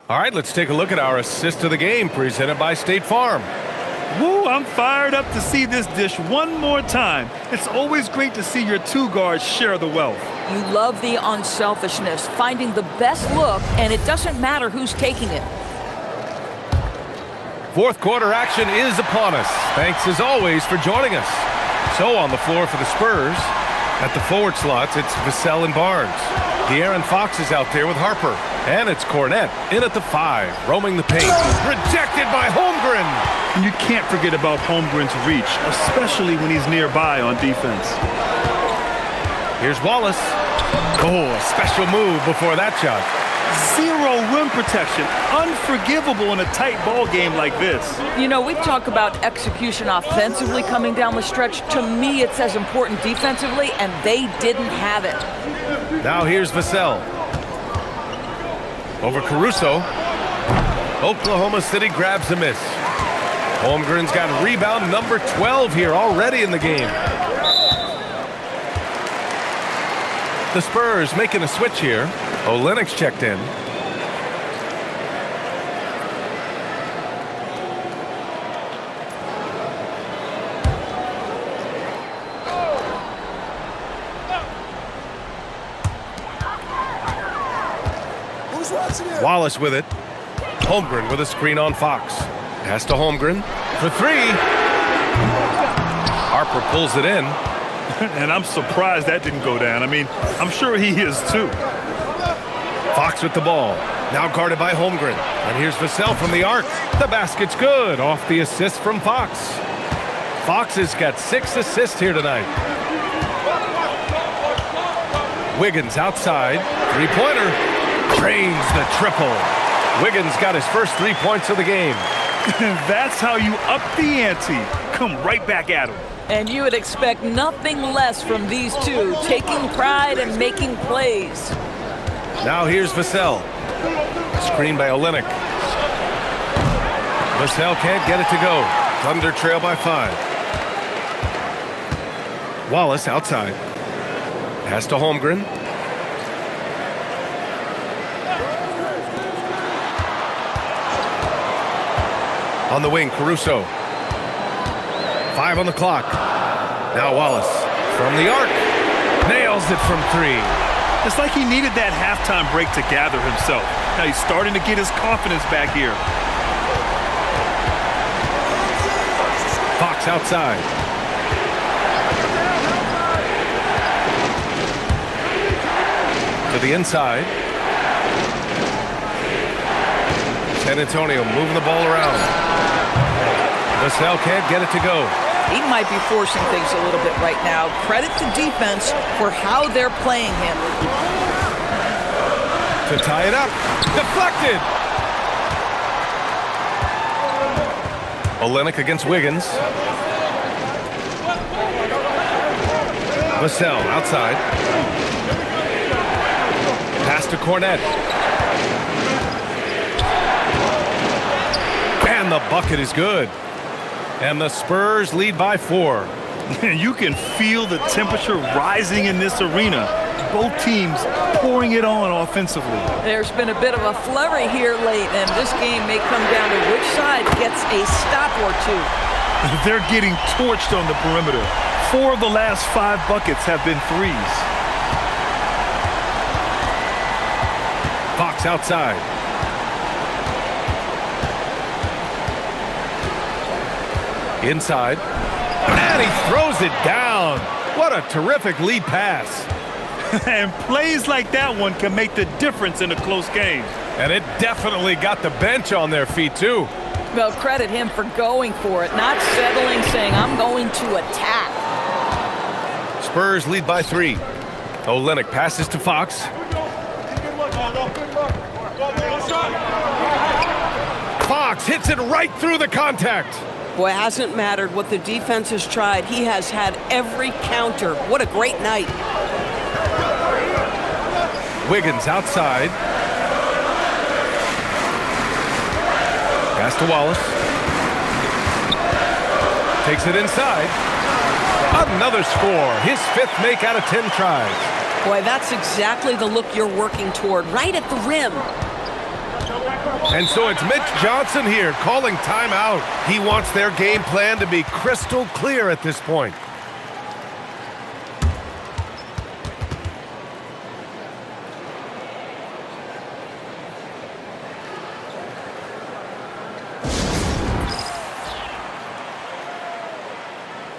All right, let's take a look at our assist of the game presented by State Farm. Woo, I'm fired up to see this dish one more time. It's always great to see your two guards share the wealth. You love the unselfishness, finding the best look, and it doesn't matter who's taking it. Fourth quarter action is upon us. Thanks as always for joining us. So on the floor for the Spurs, at the forward slots, it's Vassell and Barnes. De'Aaron Fox is out there with Harper. And it's Cornette in at the 5, roaming the paint. Rejected by Holmgren. And you can't forget about Holmgren's reach, especially when he's nearby on defense. Here's Wallace. Oh, a special move before that shot. Zero rim protection. Unforgivable in a tight ball game like this. You know, we talk about execution offensively coming down the stretch. To me, it's as important defensively, and they didn't have it. Now here's Vassell. Over Caruso. Oklahoma City grabs a miss. Holmgren's got rebound number 12 here already in the game. The Spurs making a switch here. Olenek's checked in. Wallace with it. Holmgren with a screen on Fox. Pass to Holmgren for 3. Harper pulls it in. And I'm surprised that didn't go down. I mean, I'm sure he is too. Fox with the ball. Now guarded by Holmgren. And here's Vassell from the arc. The basket's good. Off the assist from Fox. Fox has got 6 assists here tonight. Wiggins outside. Three-pointer. Drains the triple. Wiggins got his first 3 points of the game. That's how you up the ante. Come right back at him. And you would expect nothing less from these two, taking pride and making plays. Now here's Vassell. Screen by Olynyk. Vassell can't get it to go. Thunder trail by 5. Wallace outside. Pass to Holmgren. On the wing, Caruso. 5 on the clock. Now Wallace from the arc. Nails it from 3. It's like he needed that halftime break to gather himself. Now he's starting to get his confidence back here. Fox outside. To the inside. San Antonio moving the ball around. Vassell can't get it to go. He might be forcing things a little bit right now. Credit to defense for how they're playing him. To tie it up. Deflected. Olynyk against Wiggins. Vassell outside. Pass to Cornet. And the bucket is good. And the Spurs lead by 4. You can feel the temperature rising in this arena. Both teams pouring it on offensively. There's been a bit of a flurry here late, and this game may come down to which side gets a stop or two. They're getting torched on the perimeter. 4 of the last 5 buckets have been threes. Fox outside. Inside. And he throws it down. What a terrific lead pass. And plays like that one can make the difference in a close game. And it definitely got the bench on their feet, too. Well, credit him for going for it, not settling, saying, I'm going to attack. Spurs lead by 3. Olynyk passes to Fox. Fox hits it right through the contact. Boy, it hasn't mattered what the defense has tried. He has had every counter. What a great night. Wiggins outside. Pass to Wallace. Takes it inside. Another score. His 5th make out of 10 tries. Boy, that's exactly the look you're working toward, right at the rim. And so it's Mitch Johnson here calling timeout. He wants their game plan to be crystal clear at this point.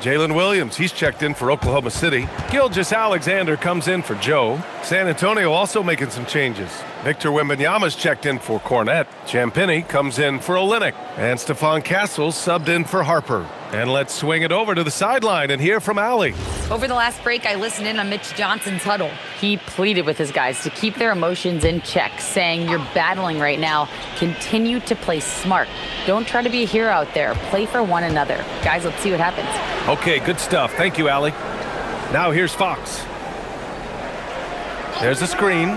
Jalen Williams, he's checked in for Oklahoma City. Gilgeous-Alexander comes in for Joe. San Antonio also making some changes. Victor Wembanyama's checked in for Cornet. Champagnie comes in for Olynyk. And Stephon Castles subbed in for Harper. And let's swing it over to the sideline and hear from Allie. Over the last break, I listened in on Mitch Johnson's huddle. He pleaded with his guys to keep their emotions in check, saying, you're battling right now. Continue to play smart. Don't try to be a hero out there. Play for one another. Guys, let's see what happens. Okay, good stuff. Thank you, Allie. Now here's Fox. There's a screen.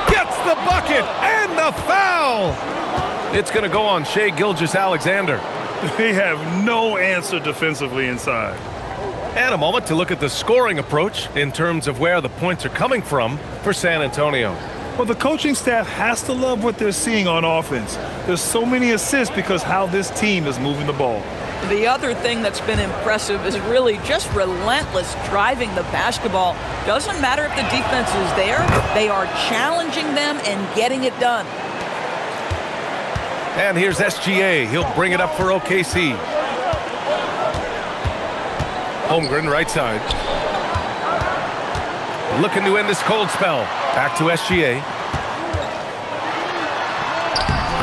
Gets the bucket and the foul. It's going to go on Shai Gilgeous-Alexander. They have no answer defensively inside. And a moment to look at the scoring approach in terms of where the points are coming from for San Antonio. Well, the coaching staff has to love what they're seeing on offense. There's so many assists because how this team is moving the ball. The other thing that's been impressive is really just relentless driving the basketball. Doesn't matter if the defense is there, they are challenging them and getting it done. And here's SGA. He'll bring it up for OKC. Holmgren right side. Looking to end this cold spell. Back to SGA.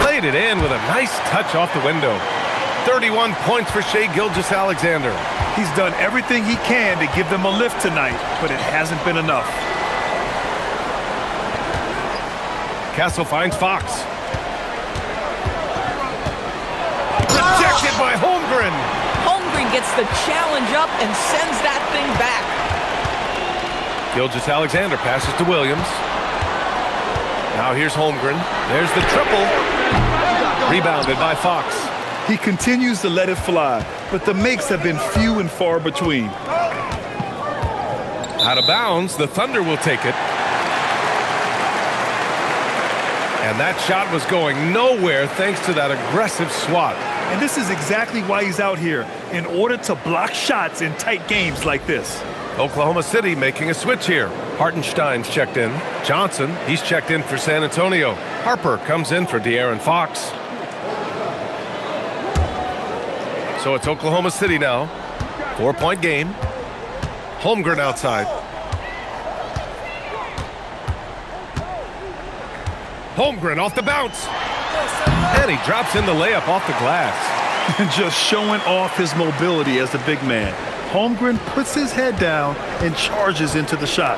Laid it in with a nice touch off the window. 31 points for Shai Gilgeous-Alexander. He's done everything he can to give them a lift tonight, but it hasn't been enough. Castle finds Fox. Rejected by Holmgren. Holmgren gets the challenge up and sends that thing back. Gilgeous-Alexander passes to Williams. Now here's Holmgren. There's the triple. Rebounded by Fox. He continues to let it fly, but the makes have been few and far between. Out of bounds, the Thunder will take it. And that shot was going nowhere thanks to that aggressive swat. And this is exactly why he's out here, in order to block shots in tight games like this. Oklahoma City making a switch here. Hartenstein's checked in. Johnson, he's checked in for San Antonio. Harper comes in for De'Aaron Fox. So it's Oklahoma City now. 4-point game. Holmgren outside. Holmgren off the bounce. And he drops in the layup off the glass. Just showing off his mobility as a big man. Holmgren puts his head down and charges into the shot.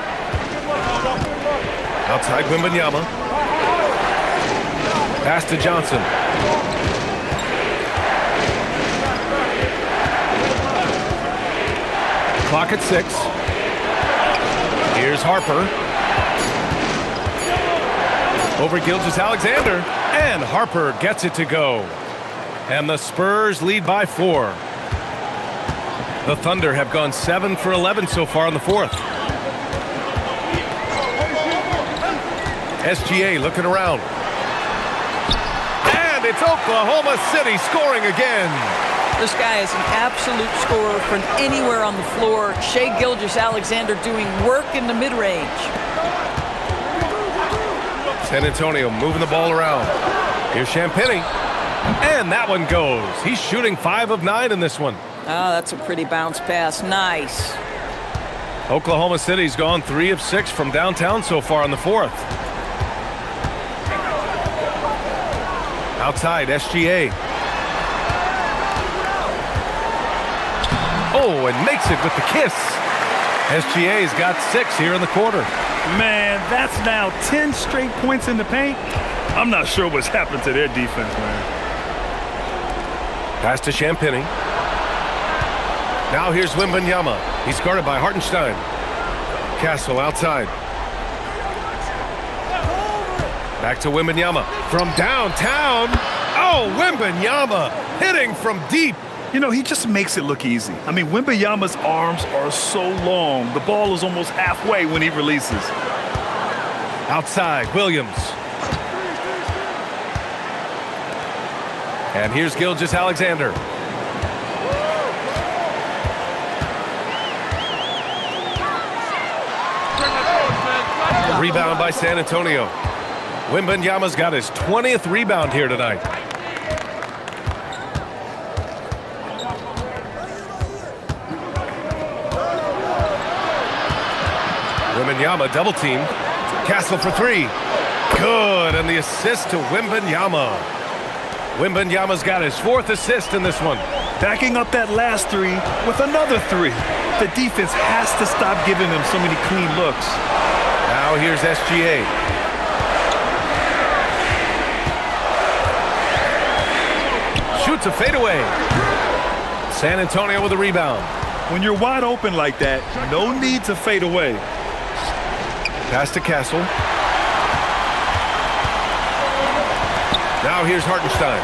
Outside Wembanyama. Pass to Johnson. Clock at 6. Here's Harper. Over Gilgeous-Alexander. And Harper gets it to go. And the Spurs lead by 4. The Thunder have gone 7 for 11 so far in the fourth. SGA looking around. And it's Oklahoma City scoring again. This guy is an absolute scorer from anywhere on the floor. Shai Gilgeous-Alexander doing work in the mid-range. San Antonio moving the ball around. Here's Champagnie. And that one goes. He's shooting 5 of 9 in this one. Oh, that's a pretty bounce pass. Nice. Oklahoma City's gone 3 of 6 from downtown so far in the fourth. Outside, SGA. Oh, and makes it with the kiss. SGA's got 6 here in the quarter. Man, that's now 10 straight points in the paint. I'm not sure what's happened to their defense, man. Pass to Champagnie. Now here's Wembanyama. He's guarded by Hartenstein. Castle outside. Back to Wembanyama. From downtown. Oh, Wembanyama hitting from deep. You know, he just makes it look easy. I mean, Wembanyama's arms are so long. The ball is almost halfway when he releases. Outside, Williams. And here's Gilgeous-Alexander. Rebound by San Antonio. Wembanyama's got his 20th rebound here tonight. Wembanyama double team. Castle for 3. Good, and the assist to Wembanyama. Wembanyama's got his 4th assist in this one. Backing up that last 3 with another 3. The defense has to stop giving them so many clean looks. Now here's SGA. Shoots a fadeaway. San Antonio with a rebound. When you're wide open like that, no need to fade away. Pass to Castle. Now here's Hartenstein.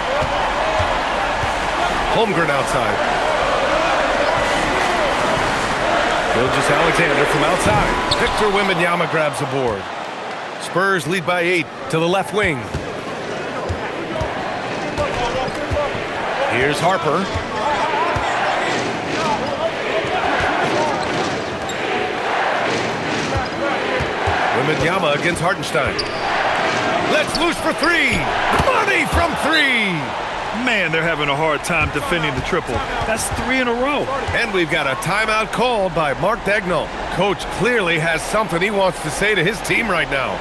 Holmgren outside. Gilgeous-Alexander from outside. Victor Wembanyama grabs the board. Spurs lead by 8 to the left wing. Here's Harper. Wembanyama against Hartenstein. Let's loose for 3. Money from 3. Man, they're having a hard time defending the triple. That's 3 in a row. And we've got a timeout called by Mark Daigneault. Coach clearly has something he wants to say to his team right now.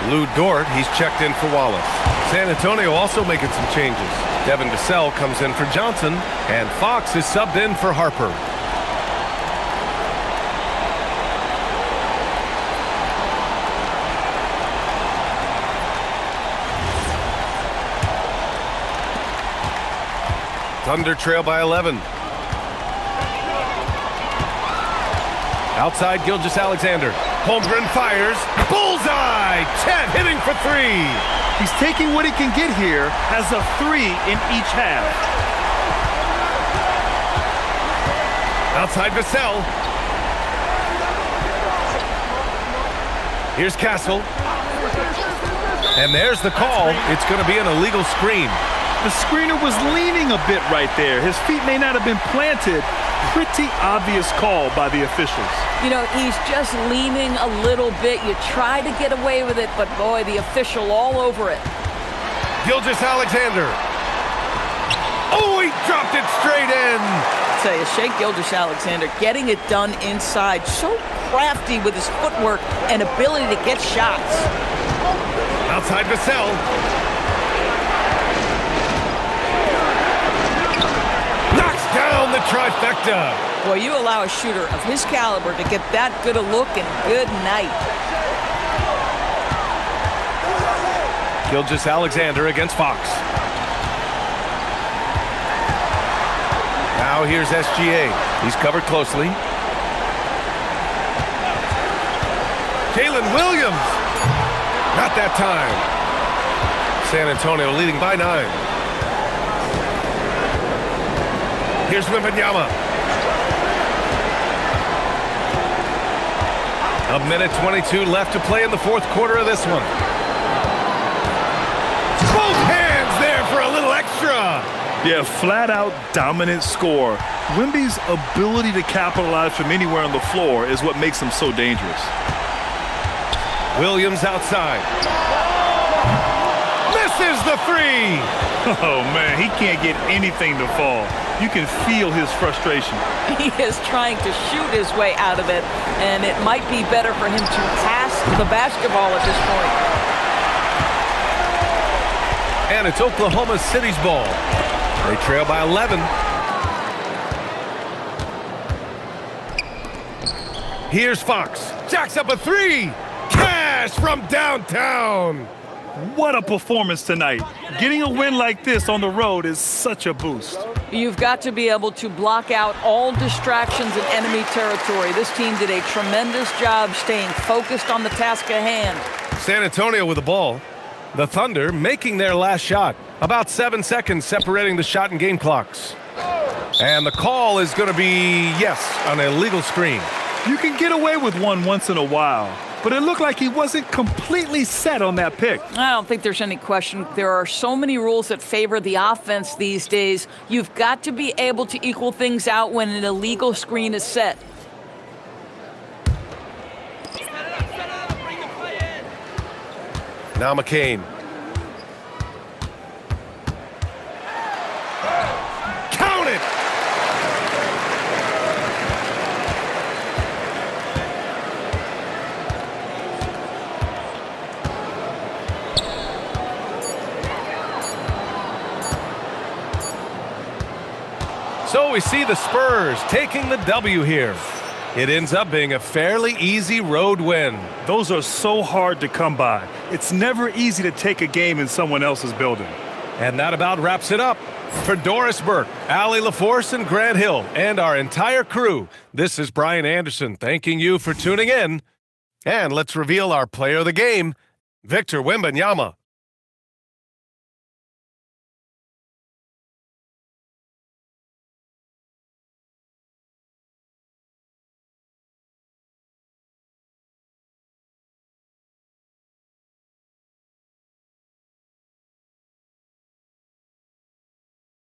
Lou Dort, he's checked in for Wallace. San Antonio also making some changes. Devin Vassell comes in for Johnson, and Fox is subbed in for Harper. Thunder trail by 11. Outside, Gilgeous-Alexander. Holmgren fires. Bullseye! Chet hitting for three. He's taking what he can get here, has a 3 in each half. Outside Vassell. Here's Castle. And there's the call. It's going to be an illegal screen. The screener was leaning a bit right there. His feet may not have been planted. Pretty obvious call by the officials. You know, he's just leaning a little bit. You try to get away with it, but boy, the official all over it. Gilgeous-Alexander. Oh, he dropped it straight in. Tell you, Shai Gilgeous-Alexander getting it done inside. So crafty with his footwork and ability to get shots. Outside Vassell. Knocks down the trifecta. Boy, you allow a shooter of his caliber to get that good a look and good night. Gilgeous-Alexander against Fox. Now here's SGA. He's covered closely. Jalen Williams. Not that time. San Antonio leading by 9. Here's Wembanyama. A minute 22 left to play in the fourth quarter of this one. Both hands there for a little extra. Yeah, flat-out dominant score. Wemby's ability to capitalize from anywhere on the floor is what makes him so dangerous. Williams outside. Misses the three. Oh, man, he can't get anything to fall. You can feel his frustration. He is trying to shoot his way out of it, and it might be better for him to pass the basketball at this point. And it's Oklahoma City's ball. They trail by 11. Here's Fox. Jacks up a three. Cash from downtown. What a performance tonight. Getting a win like this on the road is such a boost. You've got to be able to block out all distractions in enemy territory. This team did a tremendous job staying focused on the task at hand. San Antonio with the ball. The Thunder making their last shot. About 7 seconds separating the shot and game clocks. And the call is going to be, yes, an illegal screen. You can get away with one once in a while, but it looked like he wasn't completely set on that pick. I don't think there's any question. There are so many rules that favor the offense these days. You've got to be able to equal things out when an illegal screen is set. Now McCain. Count it! So we see the Spurs taking the W here. It ends up being a fairly easy road win. Those are so hard to come by. It's never easy to take a game in someone else's building. And that about wraps it up. For Doris Burke, Allie LaForce, and Grant Hill, and our entire crew, this is Brian Anderson thanking you for tuning in. And let's reveal our player of the game, Victor Wembanyama.